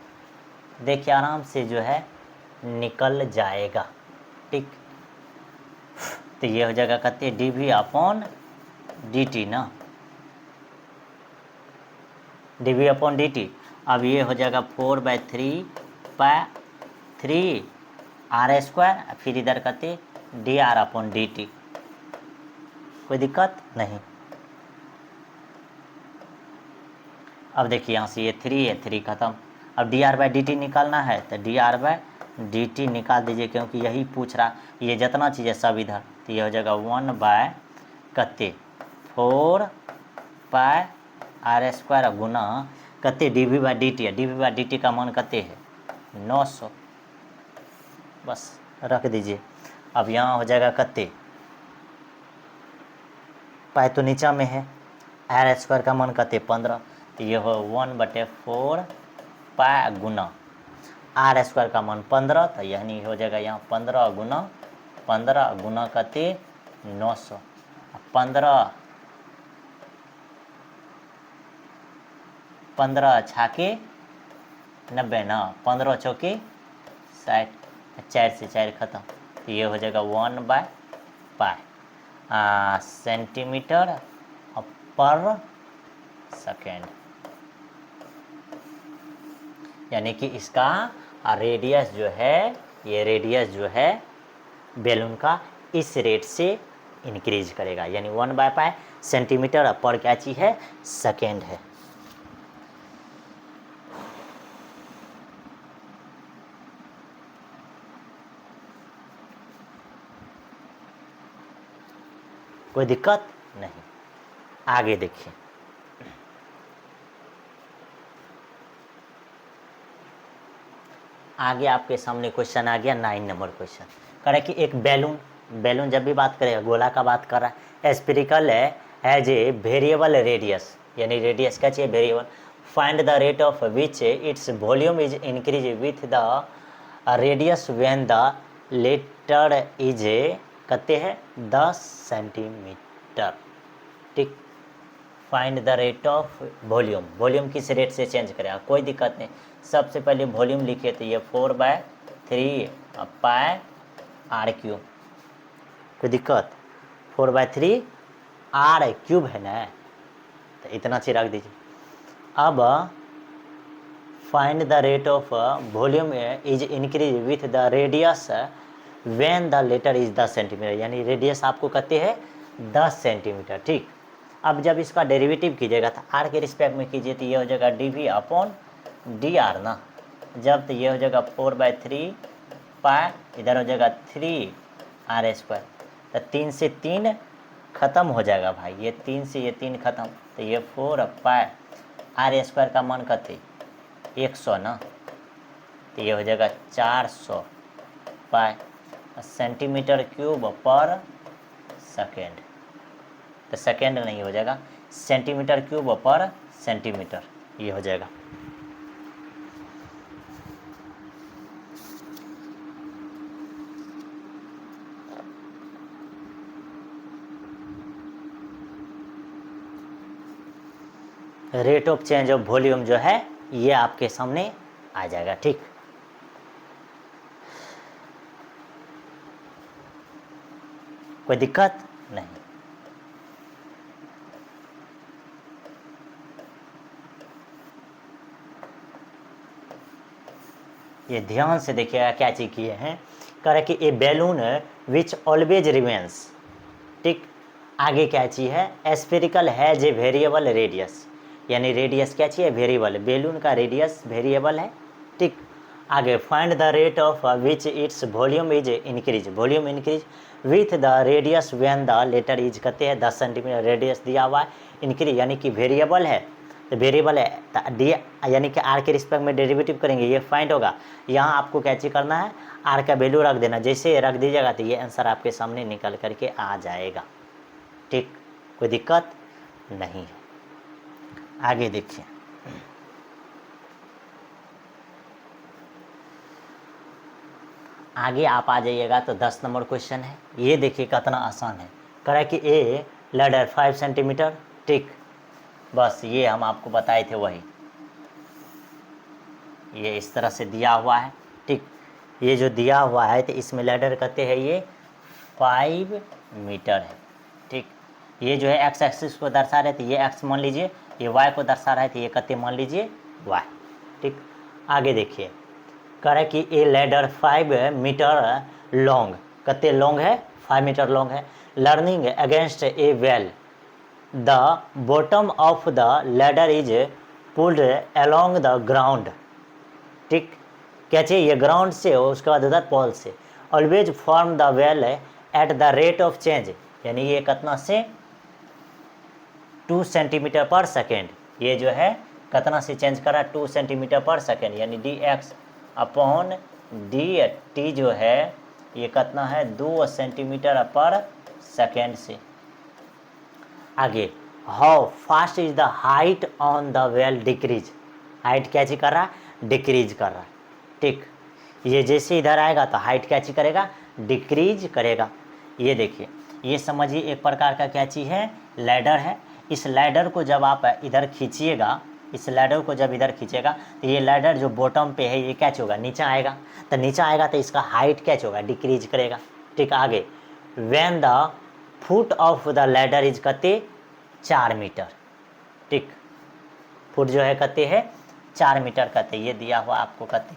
देखिए आराम से जो है निकल जाएगा। ठीक, तो ये हो जाएगा कितने, d we upon D T ना, d we upon D t. अब ये हो जाएगा 4/3 पाई 3 आर स्क्वायर, फिर इधर कहते D R upon D T. कोई दिक्कत नहीं। अब देखिए यहाँ से ये 3 है, 3 खत्म। अब D r by D T निकालना है तो D r by D T निकाल दीजिए, क्योंकि यही पूछ रहा। ये जितना चीज़ है सब इधर, तो ये हो जाएगा 1/4 पाई आर स्क्वायर गुना कते d we by D t है। D we by D T का मान कते है 900, बस रख दीजिए। अब यहाँ हो जाएगा कते पाई तो नीचा में है, आर स्क्वायर का मान कहते 15, तो ये हो 1/4 पाई गुना आर स्क्वायर का मान 15, तो यानी हो जाएगा यहाँ 15 गुना कहते 900, 15 छाके 90 ना, 15 चौके 60, 4 से 4 खत्म, तो ये हो जाएगा 1/पाई सेंटीमीटर पर सेकेंड, यानी कि इसका रेडियस जो है, ये रेडियस जो है बैलून का इस रेट से इंक्रीज करेगा, यानी 1/पाई सेंटीमीटर पर क्या चीज़ है, सेकेंड है। कोई दिक्कत नहीं, आगे देखिए। आगे आपके सामने क्वेश्चन आ गया 9 नंबर क्वेश्चन, कह रहा है कि एक बैलून जब भी बात करेगा गोला का बात कर रहा है, स्फेरिकल है, हैज ए वेरिएबल रेडियस, यानी रेडियस क्या चाहिए, variable, find the rate of which its volume is increase with the radius when the latter is कहते हैं 10 सेंटीमीटर, ठीक। Find the rate of volume किस रेट से चेंज करेगा, कोई दिक्कत नहीं। सबसे पहले वॉल्यूम लिखे तो ये 4/3 पाई आर क्यूब, कोई दिक्कत, 4/3 आर क्यूब है ना, तो इतना चीज रख दीजिए। अब find the rate of volume is increase with the radius when the latter is 10 centimetre, यानी रेडियस आपको कहते हैं 10 सेंटीमीटर, ठीक। अब जब इसका डेरिवेटिव कीजिएगा तो आर के रिस्पेक्ट में कीजिए तो ये हो जाएगा dv/dr ना, जब तो ये हो जाएगा 4/3 पाई, इधर हो जाएगा 3r स्क्वायर, तो 3 से 3 खत्म हो जाएगा भाई, ये 3 से ये 3 खत्म, तो ये 4 पाई आर स्क्वायर का मान कहते 100 ना, तो ये हो जाएगा 400 पाई सेंटीमीटर क्यूब पर सेकेंड, तो सेकेंड नहीं हो जाएगा, सेंटीमीटर क्यूब पर सेंटीमीटर ये हो जाएगा। Rate of change of volume जो है ये आपके सामने आ जाएगा, ठीक। कोई दिक्कत नहीं। ये ध्यान से देखिएगा क्या चीज किए हैं, कह रहे कि a balloon which always remains, ठीक। आगे क्या चीज है, spherical has a variable radius, यानी रेडियस क्या चाहिए, वेरिएबल, बैलून का रेडियस वेरिएबल है, ठीक। आगे find the rate of which its volume is increase, volume increase with the radius when the latter is कहते हैं 10 सेंटीमीटर, रेडियस दिया हुआ है, इंक्रीज यानी कि वेरिएबल है, तो वेरिएबल है तो डी यानी कि आर के रिस्पेक्ट में डेरिवेटिव करेंगे, ये फाइंड होगा। यहाँ आपको क्या चीज करना है, आर का वैल्यू रख देना, जैसे रख दीजिएगा तो ये आंसर आपके सामने निकल करके आ जाएगा, ठीक। कोई दिक्कत नहीं है। आगे देखिए, आगे आप आ जाइएगा तो 10 नंबर क्वेश्चन है, ये देखिए कितना आसान है, कह रहा है कि ए लैडर 5 सेंटीमीटर, ठीक। बस ये हम आपको बताए थे वही, ये इस तरह से दिया हुआ है, ठीक। ये जो दिया हुआ है तो इसमें लैडर कहते हैं ये 5 मीटर है, ठीक। ये जो है एक्स एक्सिस को दर्शा रहे थे, ये एक्स मान लीजिए, ये वाई को दर्शा रहे थे, ये कहते मान लीजिए वाई, ठीक। आगे देखिए, कह रहे कि ए लैडर 5 मीटर लॉन्ग, कहते लॉन्ग है 5 मीटर लॉन्ग है, learning against A well, the bottom of the ladder is pulled along the ground, ठीक। क्या चाहिए, ये ग्राउंड से हो, उसके बाद उधर पॉल से, always form the well at the rate of change, यानी ये कितना से 2 सेंटीमीटर पर सेकेंड, ये जो है कितना से चेंज करा 2 सेंटीमीटर पर सेकेंड, यानी dx/dt जो है ये कितना है 2 सेंटीमीटर पर सेकेंड से। आगे how fast is the height on the well decrease, height क्या चीज कर रहा है, डिक्रीज कर रहा है। ठीक, ये जैसे इधर आएगा तो हाइट क्या चीज करेगा, डिक्रीज करेगा। ये देखिए, ये समझिए एक प्रकार का क्या चीज है, लैडर है। इस लैडर को जब आप इधर खींचिएगा, इस लैडर को जब इधर खींचेगा तो ये लैडर जो बॉटम पे है ये क्या होगा, नीचे आएगा। तो नीचे आएगा तो इसका हाइट क्या होगा, डिक्रीज करेगा। ठीक, आगे when the foot of the ladder is कते 4 मीटर। ठीक, फुट जो है कते है 4 मीटर कते, ये दिया हुआ आपको कते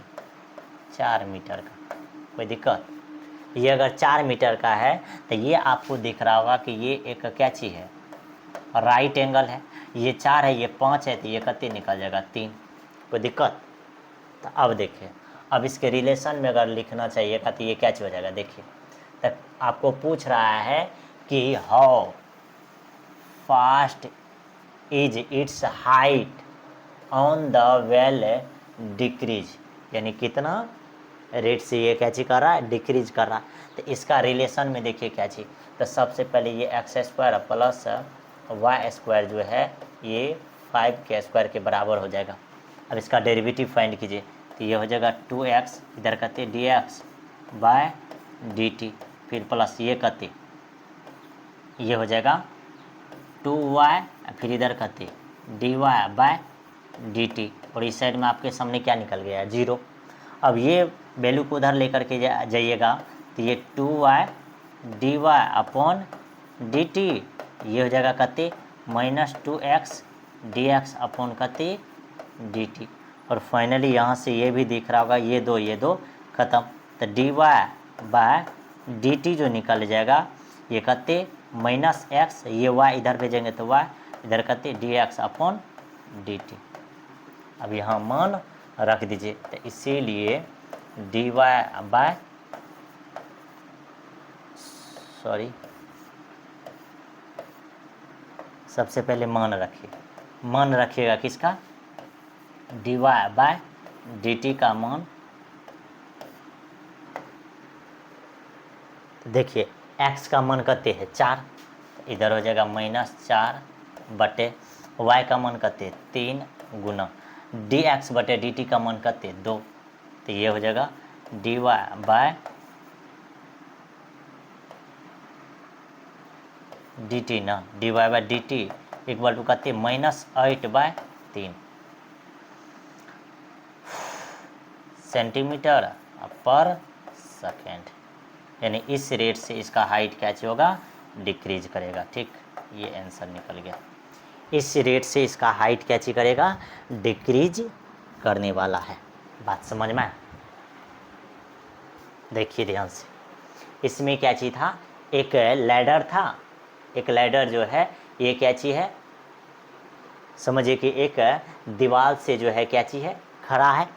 4 मीटर का, कोई दिक्कत। ये अगर 4 मीटर का है तो ये आपको दिख रहा होगा कि ये एक क्या चीज़ है, राइट एंगल है। ये 4 है, ये 5 है, तो ये कते निकल जाएगा 3, कोई दिक्कत। तो अब देखिए, अब इसके रिलेशन में अगर लिखना चाहिए था तो ये क्या हो जाएगा, देखिए। तो आपको पूछ रहा है कि how fast is it's height on the well decrease, यानी कितना रेट से ये क्या चीज कर रहा है, डिक्रीज कर रहा है। तो इसका रिलेशन में देखिए क्या चीज, तो सबसे पहले ये X square plus Y square जो है ये 5 के स्क्वायर के बराबर हो जाएगा। अब इसका डेरिवेटिव फाइंड कीजिए, तो ये हो जाएगा 2x, इधर कहते D X by D T, फिर प्लस ये कहते ये हो जाएगा 2y, फिर इधर कहते dy बाय डी टी, और इस साइड में आपके सामने क्या निकल गया है, 0। अब ये वैल्यू को उधर लेकर के जाइएगा तो ये 2y dy upon D T, ये हो जाएगा कते -2x dx अपॉन कते डी टी। और फाइनली यहाँ से ये भी दिख रहा होगा, ये दो खत्म, तो dy बाय डी टी जो निकल जाएगा ये कते -x, ये y इधर भेजेंगे तो y, इधर कते dx अपॉन डी टी। अब यहाँ मान रख दीजिए, तो इसीलिए dy बाय सबसे पहले मान रखिए, मान रखिएगा किसका, dy बाय dt का मान। तो देखिए x का मान कते है 4, इधर हो जाएगा -4 बटे y का मान कते 3 गुना dx बटे dt का मान कते 2, तो ये हो जाएगा dy बाय dt ना, dy by dt equal to कते -8/3 सेंटीमीटर पर सेकेंड, यानी इस रेट से इसका हाइट क्या होगा, डिक्रीज करेगा। ठीक, ये आंसर निकल गया। इस रेट से इसका हाइट क्या करेगा, डिक्रीज करने वाला है। बात समझ में? देखिए ध्यान से, इसमें क्या चीज़ था, एक लैडर था। एक लैडर जो है ये क्या चीज़ है, समझिए कि एक दीवार से जो है क्या चीज़ है, खड़ा है।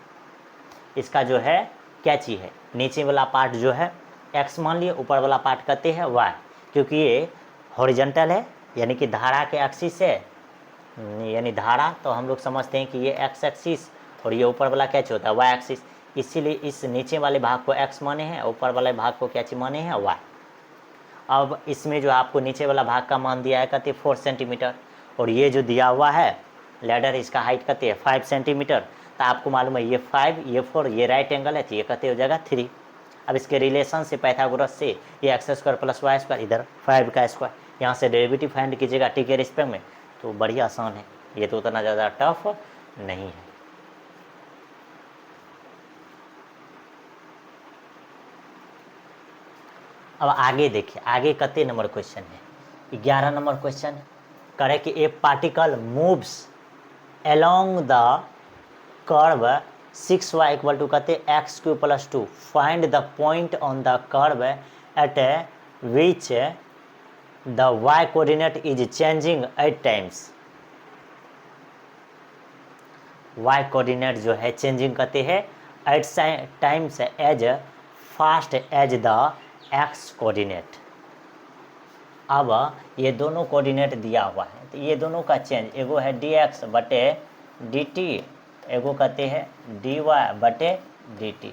इसका जो है क्या चीज़ है, नीचे वाला पार्ट जो है x मान लिए, ऊपर वाला पार्ट कहते हैं y, क्योंकि ये हॉरिजॉन्टल है, यानी कि धारा के एक्सिस है, यानी धारा तो हम लोग समझते हैं कि ये x एक्सिस और ये ऊपर वाला क्या होता है, y एक्सिस। इसीलिए इस नीचे वाले भाग को x माने हैं, ऊपर वाले भाग को क्या चीज माने हैं, y। अब इसमें जो आपको नीचे वाला भाग का मान दिया है कहते 4 सेंटीमीटर, और ये जो दिया हुआ है लैडर, इसका हाइट कहते हैं 5 सेंटीमीटर। तो आपको मालूम है ये 5, ये 4, ये राइट एंगल है, तो ये कहते हो जाएगा 3। अब इसके रिलेशन से पाइथागोरस से ये X square plus Y square, इधर 5 का स्क्वायर, यहाँ से डेरिवेटिव फाइंड कीजिएगा टी के रिस्पेक्ट में, तो बड़ी आसान है, ये तो उतना ज़्यादा टफ नहीं है। अब आगे देखिए, आगे कितने नंबर क्वेश्चन है, 11 नंबर क्वेश्चन करे कि a particle moves along the curve 6y equal to कहते x³ + 2, find the point on the curve at which the y coordinate is changing 8 times. y coordinate जो है चेंजिंग कहते हैं 8 times as fast as the x coordinate. अब ये दोनों coordinate दिया हुआ है, तो ये दोनों का चेंज, एगो है dx बटे dt, एगो कहते हैं dy बटे dt।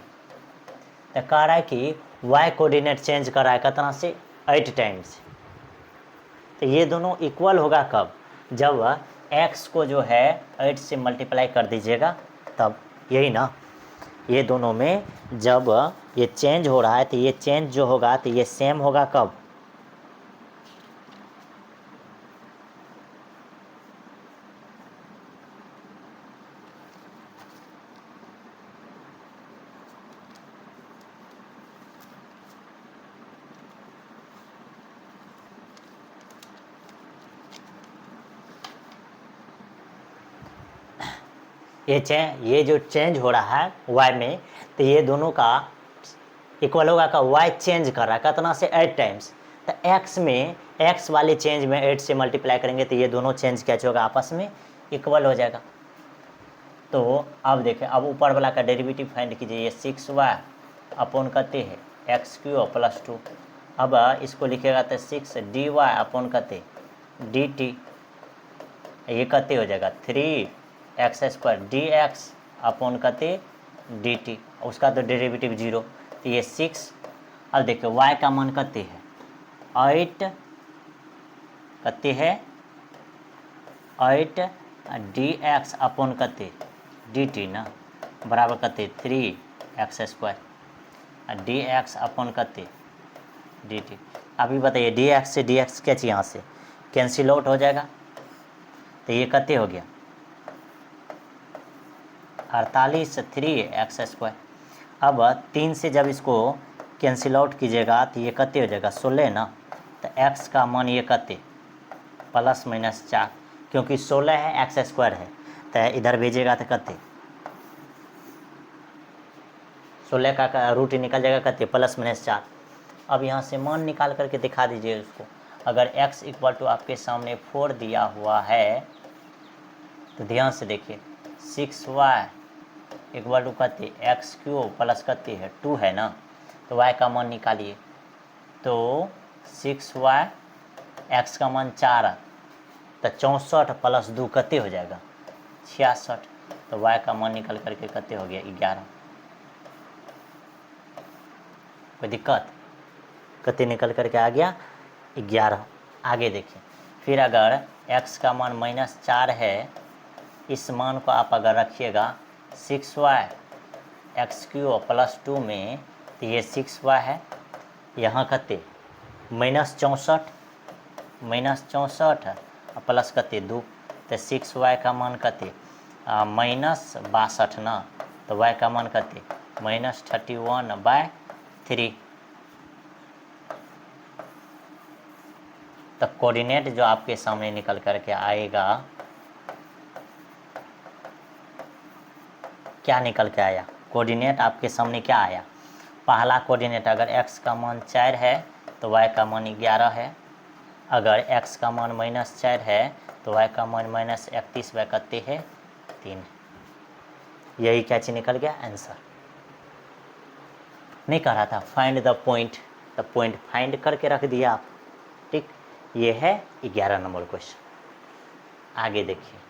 तो कह रहा है कि y कोऑर्डिनेट चेंज कर रहा है कितना से 8 टाइम्स। तो तो ये दोनों इक्वल होगा कब, जब x को जो है 8 से मल्टीप्लाई कर दीजिएगा तब, यही ना। ये दोनों में जब ये चेंज हो रहा है तो ये चेंज जो होगा तो ये सेम होगा कब, ये जो चेंज हो रहा है y में, तो ये दोनों का इक्वल होगा का y चेंज कर रहा है कितना से 8 टाइम्स, तो x में x वाले चेंज में 8 से मल्टीप्लाई करेंगे तो ये दोनों चेंज क्या होगा, आपस में इक्वल हो जाएगा। तो अब देखें, अब ऊपर वाला का डेरिवेटिव फाइंड कीजिए, ये 6y अपॉन कहते हैं एक्स क्यू प्लस 2। अब इसको लिखेगा तो 6 dy अपॉन कहते dt, ये कहते हो जाएगा 3x² dx अपॉन कहते dt, उसका तो डेरिवेटिव 0, तो ये 6। अब देखिए y का मान कहते हैं 8, कहते हैं 8 dx अपॉन कहते dt ना, बराबर कहते 3x² dx अपॉन कहते dt। अभी बताइए dx से dx क्या चाहिए, यहाँ से कैंसिल आउट हो जाएगा, तो ये कहते हो गया 48 3x²। अब 3 से जब इसको कैंसिल आउट कीजिएगा तो ये कहते हो जाएगा 16 ना, तो x का मान ये कहते +-4, क्योंकि 16 है x² है, तो इधर भेजिएगा तो कहते 16 का रूट निकल जाएगा, कहते +-4। अब यहाँ से मान निकाल करके दिखा दीजिए उसको। अगर x इक्वल टू आपके सामने 4 दिया हुआ है तो ध्यान से देखिए 6y इक्वल टू कहते x³ प्लस कहते है 2 है ना, तो y का मान निकालिए, तो 6y x का मान 4, तो 64 प्लस 2 कहते हो जाएगा 66, तो y का मान निकल करके कहते हो गया 11। कोई दिक्कत, कहते निकल करके आ गया 11। आगे देखिए, फिर अगर x का मान -4 है, इस मान को आप अगर रखिएगा 6y x³ प्लस 2 में, तो ये 6y है, यहाँ कहते -64 प्लस कहते 2, तो 6y का मान कहते -62 ना, तो y का मान कहते -31/3। तो कोऑर्डिनेट जो आपके सामने निकल करके आएगा, क्या निकल के आया, कोऑर्डिनेट आपके सामने क्या आया, पहला कोऑर्डिनेट अगर x का मान 4 है तो y का मान 11 है, अगर x का मान -4 है तो y का मान -31/कहते हैं 3। यही क्या चीज निकल गया, आंसर। नहीं कह रहा था find the point, the point find करके रख दिया आप, ठीक। ये है 11 नंबर क्वेश्चन। आगे देखिए,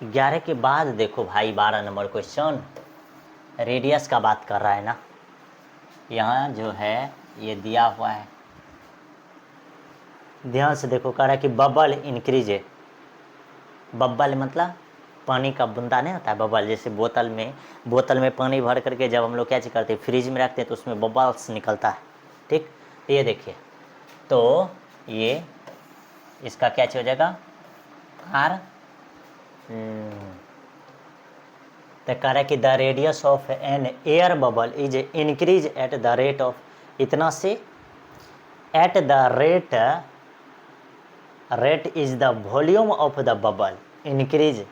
ग्यारह के बाद देखो भाई 12 नंबर क्वेश्चन, रेडियस का बात कर रहा है ना। यहाँ जो है ये दिया हुआ है, ध्यान से देखो, कह रहा है कि बबल इंक्रीज है। बबल मतलब पानी का बूंदा नहीं होता है, बबल, जैसे बोतल में पानी भर करके जब हम लोग क्या चीज़ करते हैं, फ्रिज में रखते हैं तो उसमें बबल्स निकलता है, ठीक। तो ये देखिए, तो ये इसका क्या हो जाएगा, आर। तो कह रहा है कि the radius of an air bubble is increase at the rate of, इतना से at the rate is the volume of the bubble increase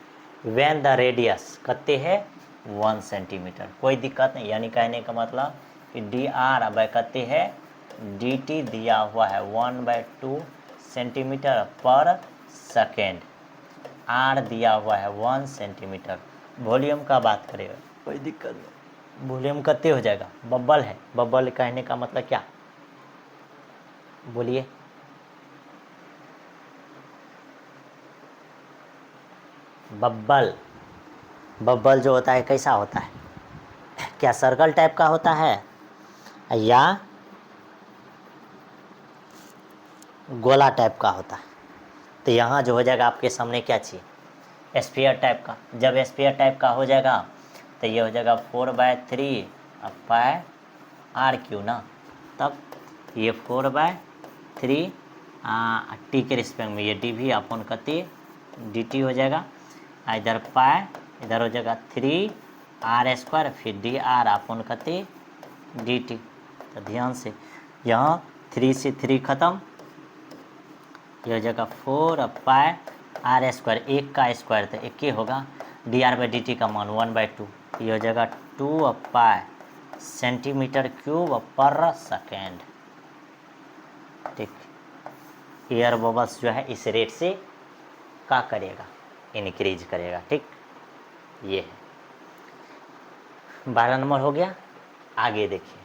when the radius कहते हैं 1 सेंटीमीटर। कोई दिक्कत नहीं, यानी कहने का मतलब कि dr बाय कहते हैं dt दिया हुआ है 1/2 सेंटीमीटर पर सेकेंड, r दिया हुआ है 1 सेंटीमीटर। वॉल्यूम का बात करेगा कोई दिक्कत नहीं, वॉल्यूम कितने हो जाएगा, बबल है, बबल कहने का मतलब क्या, बोलिए। बबल जो होता है कैसा होता है, क्या सर्कल टाइप का होता है, या गोला टाइप का होता है। तो यहाँ जो हो जाएगा आपके सामने क्या चाहिए, स्फीयर टाइप का। जब स्फीयर टाइप का हो जाएगा तो ये हो जाएगा 4/3 पाई आर क्यू ना। तब ये 4/3 टी के रिस्पेक्ट में ये डी भी अपन कति डी टी हो जाएगा। इधर पाई, इधर हो जाएगा 3r², फिर डी आर अपन कति डी टी। तो ध्यान से यहाँ 3 से 3 खत्म, ये हो जाएगा 4πr², एक का स्क्वायर तो एक ही होगा, dr/dt का मान 1/2, ये हो जाएगा 2 पाई सेंटीमीटर क्यूब पर सेकेंड। ठीक, एयर बबल्स जो है इस रेट से क्या करेगा, इनक्रीज करेगा। ठीक, ये है 12 नंबर हो गया। आगे देखिए,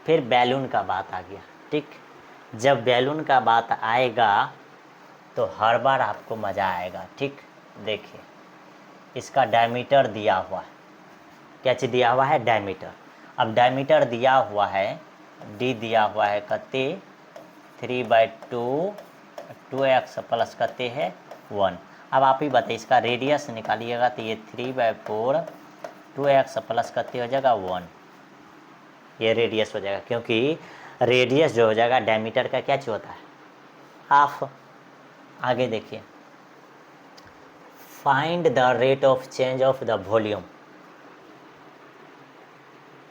फिर बैलून का बात आ गया। ठीक, जब बैलून का बात आएगा तो हर बार आपको मज़ा आएगा। ठीक, देखिए इसका डायमीटर दिया हुआ है, क्या चीज़ दिया हुआ है, डायमीटर। अब डायमीटर दिया हुआ है, डी दिया हुआ है कते 3/2, 2x प्लस कते है 1। अब आप ही बताइए, इसका रेडियस निकालिएगा तो ये 3/4, 2x प्लस कते हो जाएगा 1, ये रेडियस हो जाएगा। क्योंकि रेडियस जो हो जाएगा डायमीटर का क्या चीज़ होता है, हाफ। आगे देखिए, find the rate of change of the volume.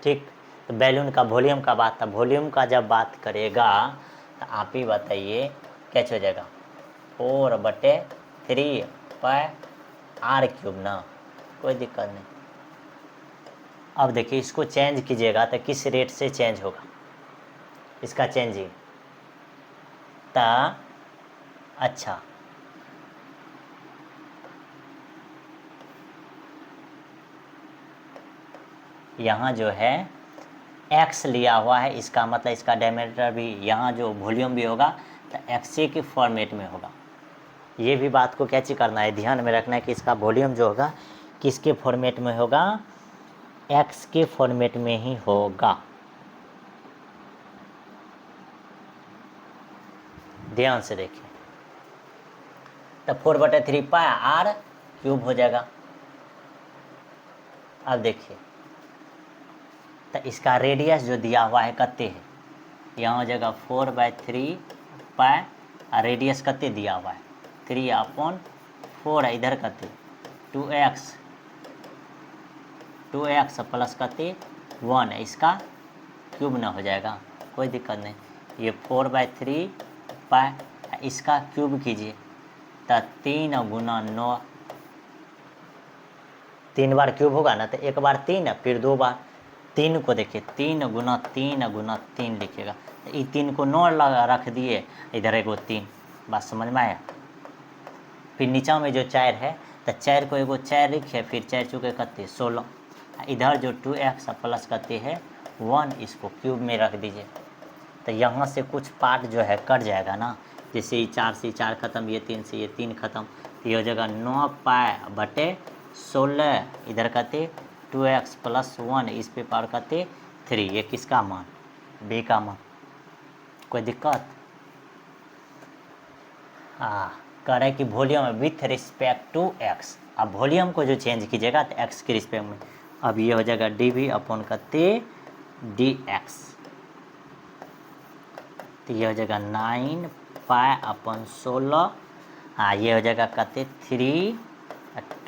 ठीक, तो बैलून का वॉल्यूम का बात था, वॉल्यूम का जब बात करेगा तो आप ही बताइए क्या हो जाएगा, 4/3 पाई r³ ना, कोई दिक्कत नहीं। अब देखिए इसको चेंज कीजिएगा तो किस रेट से चेंज होगा, इसका चेंजिंग ता अच्छा यहाँ जो है x लिया हुआ है, इसका मतलब इसका डायमीटर भी, यहाँ जो वॉल्यूम भी होगा तो x के फॉर्मेट में होगा। ये भी बात को कैच करना है, ध्यान में रखना है कि इसका वॉल्यूम जो होगा किसके फॉर्मेट में होगा, x के फॉर्मेट में ही होगा। ध्यान से देखिए, तो 4/3 पाई r³ हो जाएगा। अब देखिए, तो इसका रेडियस जो दिया हुआ है कते है, यहाँ हो जाएगा 4/3 पाई, रेडियस कते दिया हुआ है 3/4, इधर कते 2x प्लस कते 1, इसका क्यूब ना हो जाएगा, कोई दिक्कत नहीं। ये 4/3 पाई, इसका क्यूब कीजिए तो 3 गुना 9, 3 बार क्यूब होगा ना, तो एक बार 3 फिर 2 बार 3 को देखिए, 3 गुना 3 गुना 3 लिखिएगा, तो ये 3 को 9 रख दिए, इधर एगो 3, बात समझ में आया। फिर नीचा में जो 4 है तो 4 को एगो 4 लिखे, फिर 4 चुके कते 16, इधर जो 2x प्लस कते है 1, इसको क्यूब में रख दीजिए। तो यहाँ से कुछ पार्ट जो है कट जाएगा ना, जैसे ये 4 से 4 खत्म, ये 3 से ये 3 खत्म, तो ये हो जाएगा 9π/16, इधर कते 2x प्लस 1, इस पे पावर कते 3, ये किसका मान, बी का मान, कोई दिक्कत। कह रहे कि volume with respect to x। अब वॉल्यूम को जो चेंज कीजिएगा तो x के रिस्पेक्ट में, अब ये हो जाएगा dv अपॉन कते dx, तो ये हो जाएगा 9π/16, ये हो जाएगा कते 3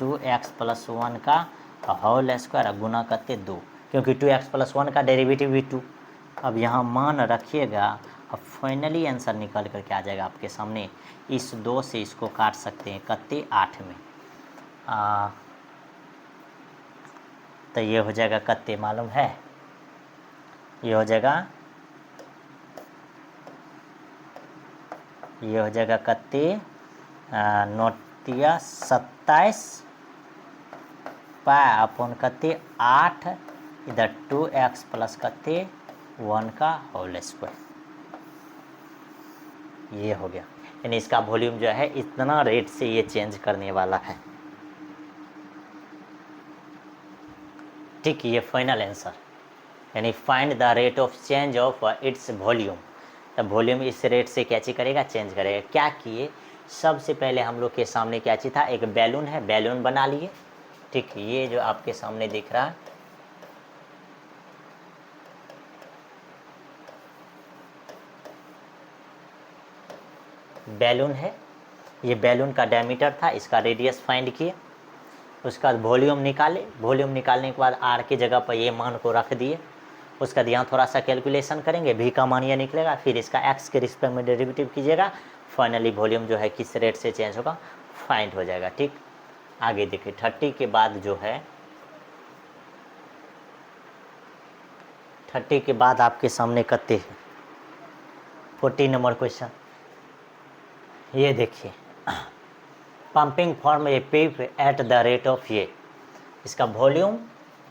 2x प्लस 1 का होल स्क्वायर गुना कते 2, क्योंकि 2x प्लस 1 का डेरिवेटिव भी 2। अब यहाँ मान रखिएगा, अब फाइनली आंसर निकल करके आ जाएगा आपके सामने। इस 2 से इसको काट सकते हैं कते 8 में, तो ये हो जाएगा कते मालूम है, ये हो जाएगा कते 27 पाई अपॉन कते 8, इधर 2x प्लस कते 1 का होल स्क्वायर, ये हो गया। यानी इसका वॉल्यूम जो है इतना रेट से ये चेंज करने वाला है। ठीक, ये फाइनल आंसर, यानी find the rate of change of its volume. तब वॉल्यूम इस रेट से क्या चीज करेगा, चेंज करेगा। क्या किए, सबसे पहले हम लोग के सामने क्या चीज था, एक बैलून है, बैलून बना लिए। ठीक, ये जो आपके सामने दिख रहा है बैलून है, ये बैलून का डायमीटर था, इसका रेडियस फाइंड किए। उसका बाद वॉल्यूम निकाले, वॉल्यूम निकालने के बाद आर की जगह पर ये मान को रख दिए। उसका यहाँ थोड़ा सा कैलकुलेशन करेंगे, भी का मान ये निकलेगा, फिर इसका एक्स के रिस्पेक्ट में डेरिवेटिव कीजिएगा, फाइनली वॉल्यूम जो है किस रेट से चेंज होगा फाइंड हो जाएगा। ठीक, आगे देखिए 30 के बाद जो है 30 के बाद आपके सामने कते हैं 40 नंबर क्वेश्चन। ये देखिए, pumping form a pip at the rate of ये, इसका वॉल्यूम,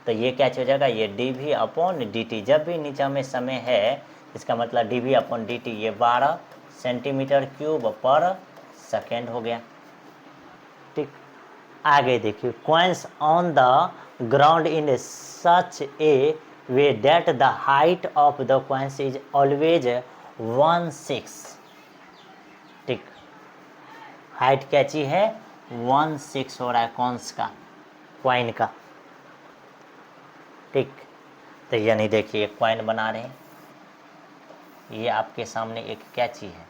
तो ये क्या हो जाएगा, ये D we upon D T. जब भी नीचे में समय है, इसका मतलब D we upon D T, ये 12 सेंटीमीटर क्यूब पर सेकेंड हो गया। ठीक, आगे देखिए, coins on the ground in such A way that the height of the coins is always 1/6। ठीक, हाइट क्या चीज है, 1/6 हो रहा है कॉइन्स का, कॉइन का। ठीक, तो यानी देखिए कॉइन बना रहे हैं, ये आपके सामने एक क्या चीज है,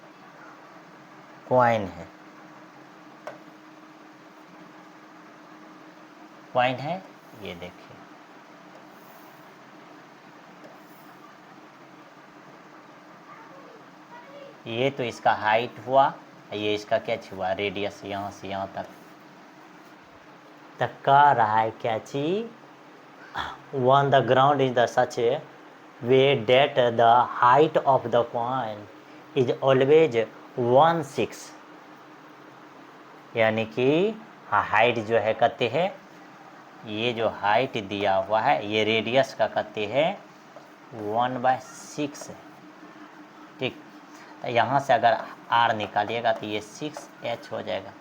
कॉइन है, कॉइन है। ये देखिए, ये तो इसका हाइट हुआ, ये इसका क्या हुआ, रेडियस, यहाँ से यहाँ तक कह रहा है क्या चीज, on the ground is the such way that the height of the coin is always 1/6, यानी कि हाइट जो है कहते हैं, ये जो हाइट दिया हुआ है ये रेडियस का कहते हैं 1/6 है। ठीक, तो यहाँ से अगर r निकालिएगा तो ये 6h हो जाएगा।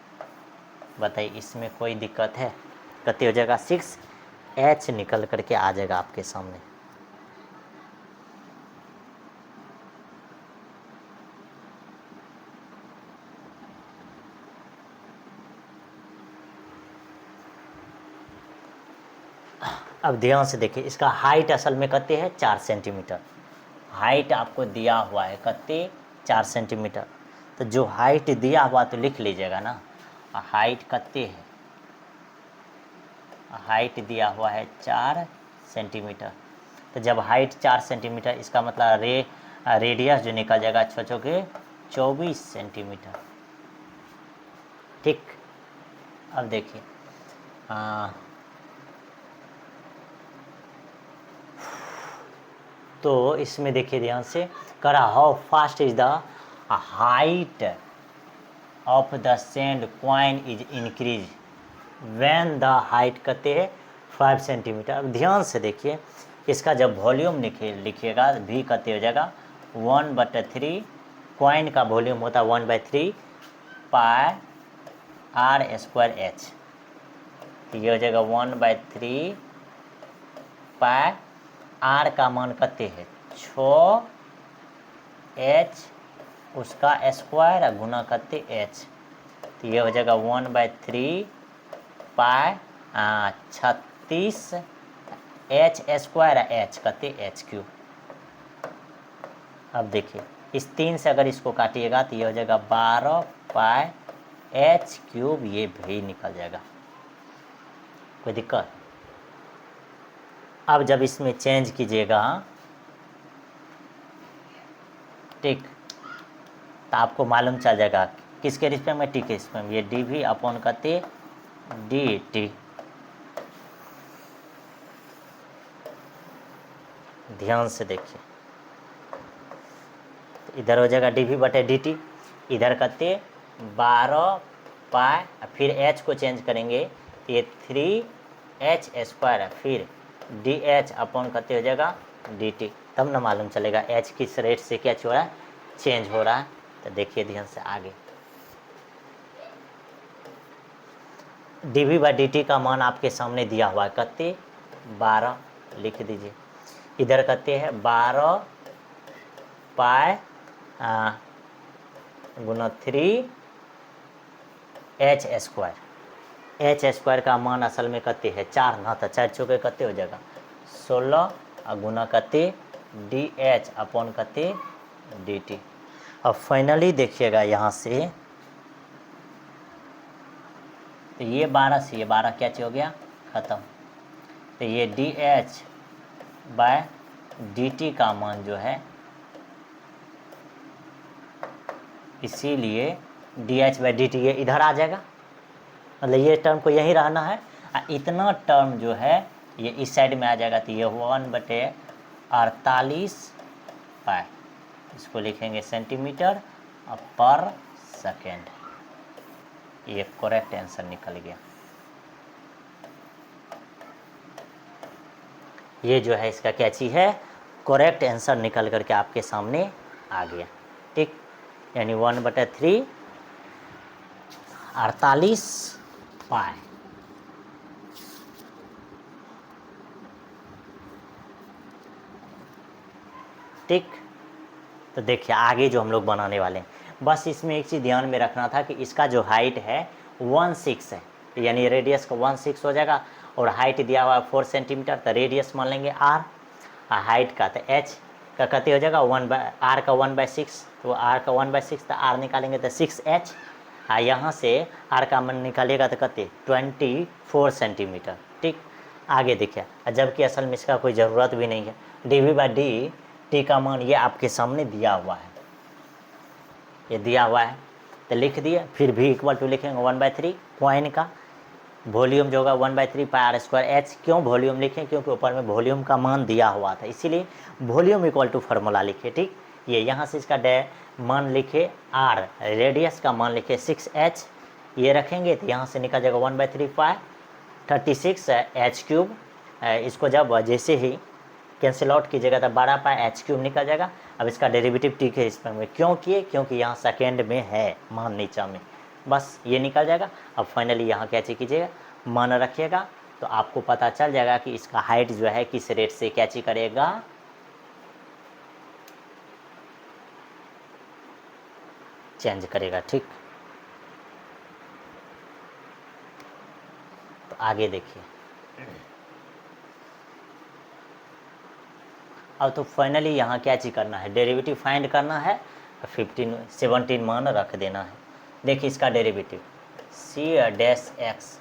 बताइए इसमें कोई दिक्कत है, कहते हो जाएगा 6h निकल करके आ जाएगा आपके सामने। अब ध्यान से देखिए, इसका हाइट असल में कहते हैं 4 सेंटीमीटर, हाइट आपको दिया हुआ है कहते 4 सेंटीमीटर। तो जो हाइट दिया हुआ तो लिख लीजिएगा ना, हाइट कहते है, हाइट दिया हुआ है 4 सेंटीमीटर। तो जब हाइट 4 सेंटीमीटर, इसका मतलब रेडियस जो निकल जाएगा छोचो के 24 सेंटीमीटर। ठीक, अब देखिए तो इसमें देखिए ध्यान से करा, how fast is the height of the send coin is increase when the height कहते हैं 5 सेंटीमीटर। अब ध्यान से देखिए, इसका जब वॉल्यूम लिखिएगा भी कहते हो जाएगा 1/3, कॉइन का वॉल्यूम होता है 1/3 पाई r² h, तो ये हो जाएगा 1/3 पाई r का मान कहते हैं 6h उसका स्क्वायर गुना करते h, तो ये हो जाएगा 1/3 पाई 36 h² h कहते h³। अब देखिए इस 3 से अगर इसको काटिएगा तो ये हो जाएगा 12 पाई h³, ये भी निकल जाएगा, कोई दिक्कत। अब जब इसमें चेंज कीजिएगा, ठीक, तो आपको मालूम चल जाएगा किसके रिस्पेक्ट में, टी के रिस्पेक्ट में, ये डी वी अपॉन करते डी टी। ध्यान से देखिए, तो इधर हो जाएगा डी वी बटे डी टी, इधर करते 12 पाई, फिर एच को चेंज करेंगे तो ये 3h², फिर डी एच अपॉन करते हो जाएगा डी टी, तब ना मालूम चलेगा एच किस रेट से क्या हो रहा है, चेंज हो रहा है। तो देखिए ध्यान से आगे, D we by D T का मान आपके सामने दिया हुआ है कहते 12, लिख दीजिए। इधर कहते हैं 12 पाई गुना 3 h² का मान असल में कते है 4 ना, तो 4 चौके कते हो जाएगा 16 और गुना कते dh अपॉन कते dt। अब फाइनली देखिएगा यहाँ से, तो ये 12 से ये 12 क्या हो गया ख़त्म। तो ये dh बाय dt का मान जो है, इसीलिए dh बाय dt ये इधर आ जाएगा, मतलब ये टर्म को यही रहना है। इतना टर्म जो है ये इस साइड में आ जाएगा, तो ये 1/48 पाई, इसको लिखेंगे सेंटीमीटर पर सेकेंड। ये करेक्ट आंसर निकल गया। ये जो है इसका क्या चीज़ है, करेक्ट आंसर निकल करके आपके सामने आ गया। ठीक, यानी 1/3 48 पाई। ठीक, तो देखिए आगे जो हम लोग बनाने वाले हैं, बस इसमें एक चीज़ ध्यान में रखना था कि इसका जो हाइट है 1/6 है, यानी रेडियस का 1/6 हो जाएगा, और हाइट दिया हुआ है 4 सेंटीमीटर, तो रेडियस मान लेंगे r, और हाइट का तो h का कते हो जाएगा r का 1/6, तो r का 1/6 तो r निकालेंगे तो 6h, यहाँ से r का मान निकालिएगा तो कते 24 सेंटीमीटर। ठीक, आगे देखिए, जबकि असल में इसका कोई ज़रूरत भी नहीं है, dv/dt का मान ये आपके सामने दिया हुआ है, ये दिया हुआ है तो लिख दिए। फिर भी इक्वल टू लिखेंगे 1/3 पॉइंट का वॉल्यूम जो होगा 1/3 पाई r² h। क्यों वॉल्यूम लिखें, क्योंकि ऊपर में वॉल्यूम का मान दिया हुआ था, इसीलिए वॉल्यूम इक्वल टू फार्मूला लिखे। ठीक, ये यहाँ से इसका मान लिखे r, रेडियस का मान लिखे 6h, ये रखेंगे तो यहाँ से निकल जाएगा 1/3 पाई 36 h³। इसको जब जैसे ही कैंसिल आउट कीजिएगा तो 12 पाई h³ निकल जाएगा। अब इसका डेरिवेटिव ठीक है इसमें में क्यों किए, क्योंकि यहाँ सेकेंड में है मान नीचा में, बस ये निकल जाएगा। अब फाइनली यहाँ क्या चीज़ कीजिएगा, मान रखिएगा, तो आपको पता चल जाएगा कि इसका हाइट जो है किस रेट से क्या चीज़ करेगा, चेंज करेगा। ठीक, तो आगे देखिए। अब तो फाइनली यहाँ क्या चीज़ करना है, डेरिवेटिव फाइंड करना है, 17 मान रख देना है। देखिए इसका डेरिवेटिव c⁻x,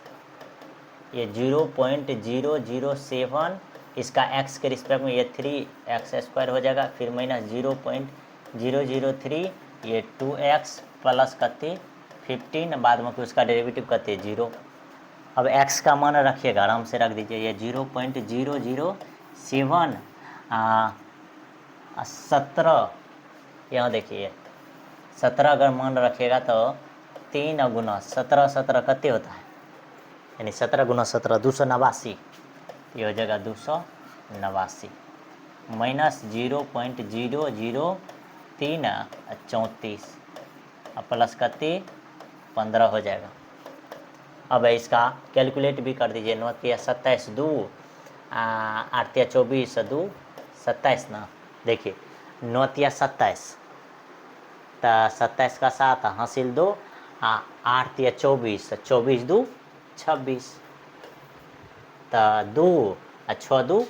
ये 0.007, इसका x के रिस्पेक्ट में ये 3x² हो जाएगा, फिर माइनस 0.003, ये 2x प्लस कते 15, बाद में उसका डेरिवेटिव कते 0। अब x का मान रखिएगा, आराम से रख दीजिए, ये 0.007 17, यहाँ देखिए 17 अगर मान रखिएगा तो 3 गुना 17 कते होता है, यानी 17 गुना 17 289, ये हो जाएगा 289, माइनस 0.003 34, अब प्लस कते 15 हो जाएगा। अब इसका कैलकुलेट भी कर दीजिए, 9 × 27 2, 8 × 24 2 27 ना, देखिए 9 × 27 तो 27 का 7 हासिल 2, 8 × 24 24 2 26, तो 2 और 6 2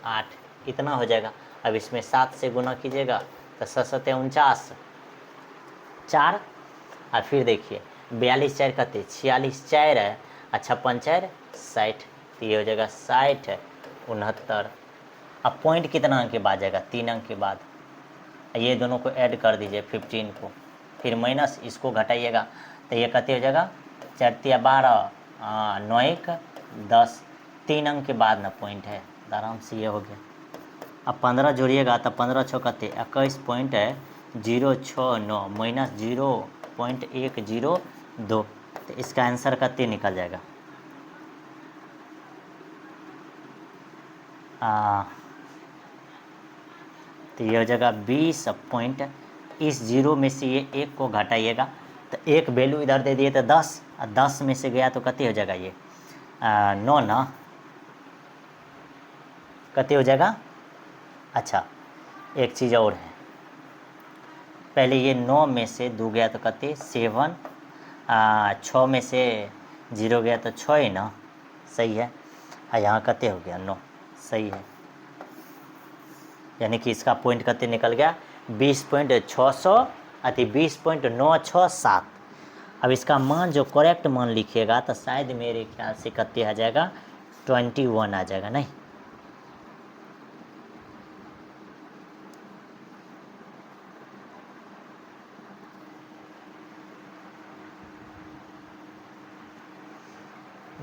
8, इतना हो जाएगा। अब इसमें 7 से गुना कीजिएगा तो 7 7 49 4, और फिर देखिए 42 4 कते 46 4 है, 56 4 60, तो ये हो जाएगा 60 69। अब पॉइंट कितना अंक के बाद जाएगा, 3 अंक के बाद, ये दोनों को ऐड कर दीजिए 15 को, फिर माइनस इसको घटाइएगा तो ये कते हो जाएगा 4 × 12 9 1 10, 3 अंक के बाद ना पॉइंट है, तो आराम से ये हो गया। अब 15 जोड़िएगा तो 15 6 कते 21.069 माइनस 0.102, तो इसका आंसर कते निकल जाएगा, तो ये हो जाएगा 20 पॉइंट, इस 0 में से ये 1 को घटाइएगा तो एक वैल्यू इधर दे दिए तो 10, और 10 में से गया तो कते हो जाएगा ये 9 ना, कते हो जाएगा। अच्छा एक चीज़ और है, पहले ये 9 में से 2 गया तो कते 7, 6 में से 0 गया तो 6 ही ना, सही है। यहाँ कते हो गया 9, सही है। यानी कि इसका पॉइंट कते निकल गया 20.600 अति 20.967। अब इसका मान जो करेक्ट मान लिखिएगा तो शायद मेरे ख्याल से कते आ जाएगा 21 आ जाएगा, नहीं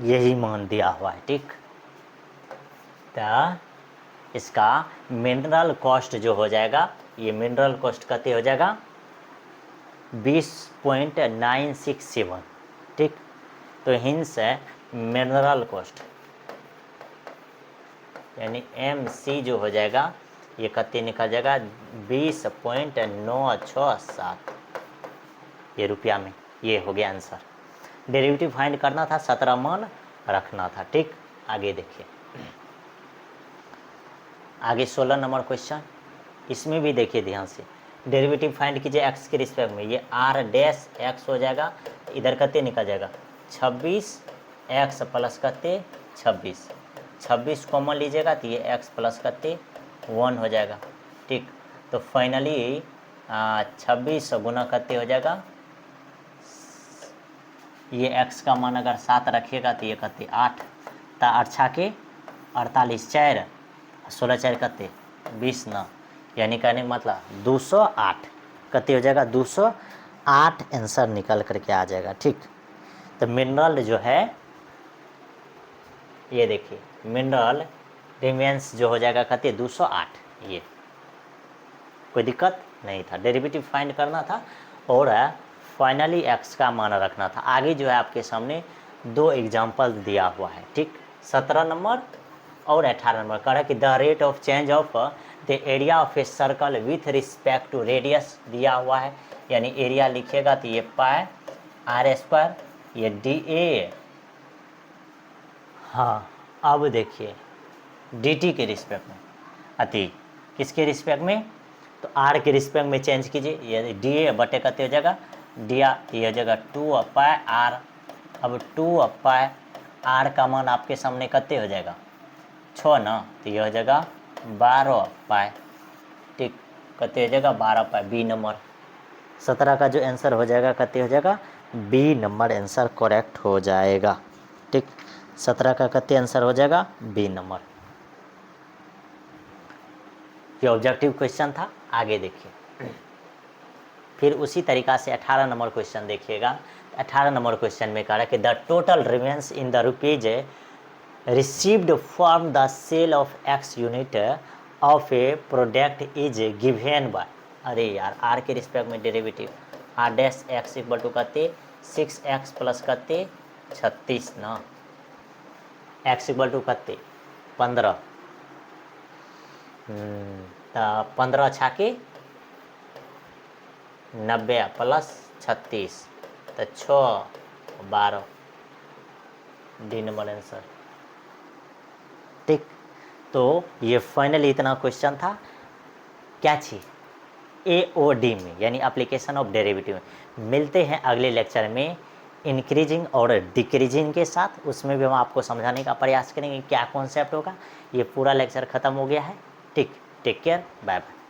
यही मान दिया हुआ है, ठीक। तो इसका मिनरल कॉस्ट जो हो जाएगा, ये मिनरल कॉस्ट कते हो जाएगा 20.967, ठीक। तो हिंस है मिनरल कॉस्ट यानी MC जो हो जाएगा ये कते निकल जाएगा 20.967, ये रुपया में। ये हो गया आंसर। डेरिवेटिव फाइंड करना था, 17 मान रखना था, ठीक। आगे देखिए, आगे 16 नंबर क्वेश्चन, इसमें भी देखिए ध्यान से। डेरिवेटिव फाइंड कीजिए x के रिस्पेक्ट में, ये r' हो जाएगा, इधर कते निकल जाएगा 26x प्लस कते 26 कॉमन लीजिएगा तो ये x प्लस कते 1 हो जाएगा, ठीक। तो फाइनली 26 गुना कते हो जाएगा, ये x का मान अगर 7 रखिएगा तो ये कते 8, तो 8 के 48, 4 16 4 कते 20 ना, यानी कहने का मतलब 208 कते हो जाएगा 208 आंसर निकल करके आ जाएगा, ठीक। तो मिनरल जो है ये देखिए, मिनरल रिमेंस जो हो जाएगा कते 208, ये कोई दिक्कत नहीं था। डेरिवेटिव फाइंड करना था और फाइनली x का मान रखना था। आगे जो है आपके सामने 2 एग्जाम्पल दिया हुआ है, ठीक। 17 नंबर और 18 नंबर कह रहा है कि the rate of change of the area of a circle with respect to radius दिया हुआ है, यानी एरिया लिखिएगा तो ये पाई r², ये dA। हाँ अब देखिए dt के रिस्पेक्ट में अति किसके रिस्पेक्ट में, तो r के रिस्पेक्ट में चेंज कीजिए, ये dA बटे कते हो जाएगा दिया, ये हो जाएगा 2 पाई r। अब 2 पाई r का मान आपके सामने कते हो जाएगा 6 ना, तो ये हो जाएगा 12 पाई, ठीक। कते हो जाएगा 12 पाई, बी नंबर। 17 का जो आंसर हो जाएगा कते हो जाएगा बी नंबर आंसर करेक्ट हो जाएगा, ठीक। 17 का कते आंसर हो जाएगा बी नंबर। ये ऑब्जेक्टिव क्वेश्चन था। आगे देखिए, फिर उसी तरीका से 18 नंबर क्वेश्चन देखिएगा। 18 नंबर क्वेश्चन में कह रहा है कि the total remains in the rupees received from the sale of x unit of a product is given by, अरे यार r के रिस्पेक्ट में डेरिवेटिव r' इक्वल टू कते 6x प्लस कते 36 ना, x इक्वल टू कते 15, तो 15 छाके 90 प्लस 36 तो 6 12, डी नंबर आंसर, ठीक। तो ये फाइनली इतना क्वेश्चन था क्या चीज AOD में, यानी एप्लीकेशन ऑफ डेरिवेटिव में। मिलते हैं अगले लेक्चर में इंक्रीजिंग और डिक्रीजिंग के साथ, उसमें भी हम आपको समझाने का प्रयास करेंगे क्या कॉन्सेप्ट होगा। ये पूरा लेक्चर ख़त्म हो गया है, ठीक। Take care, bye bye.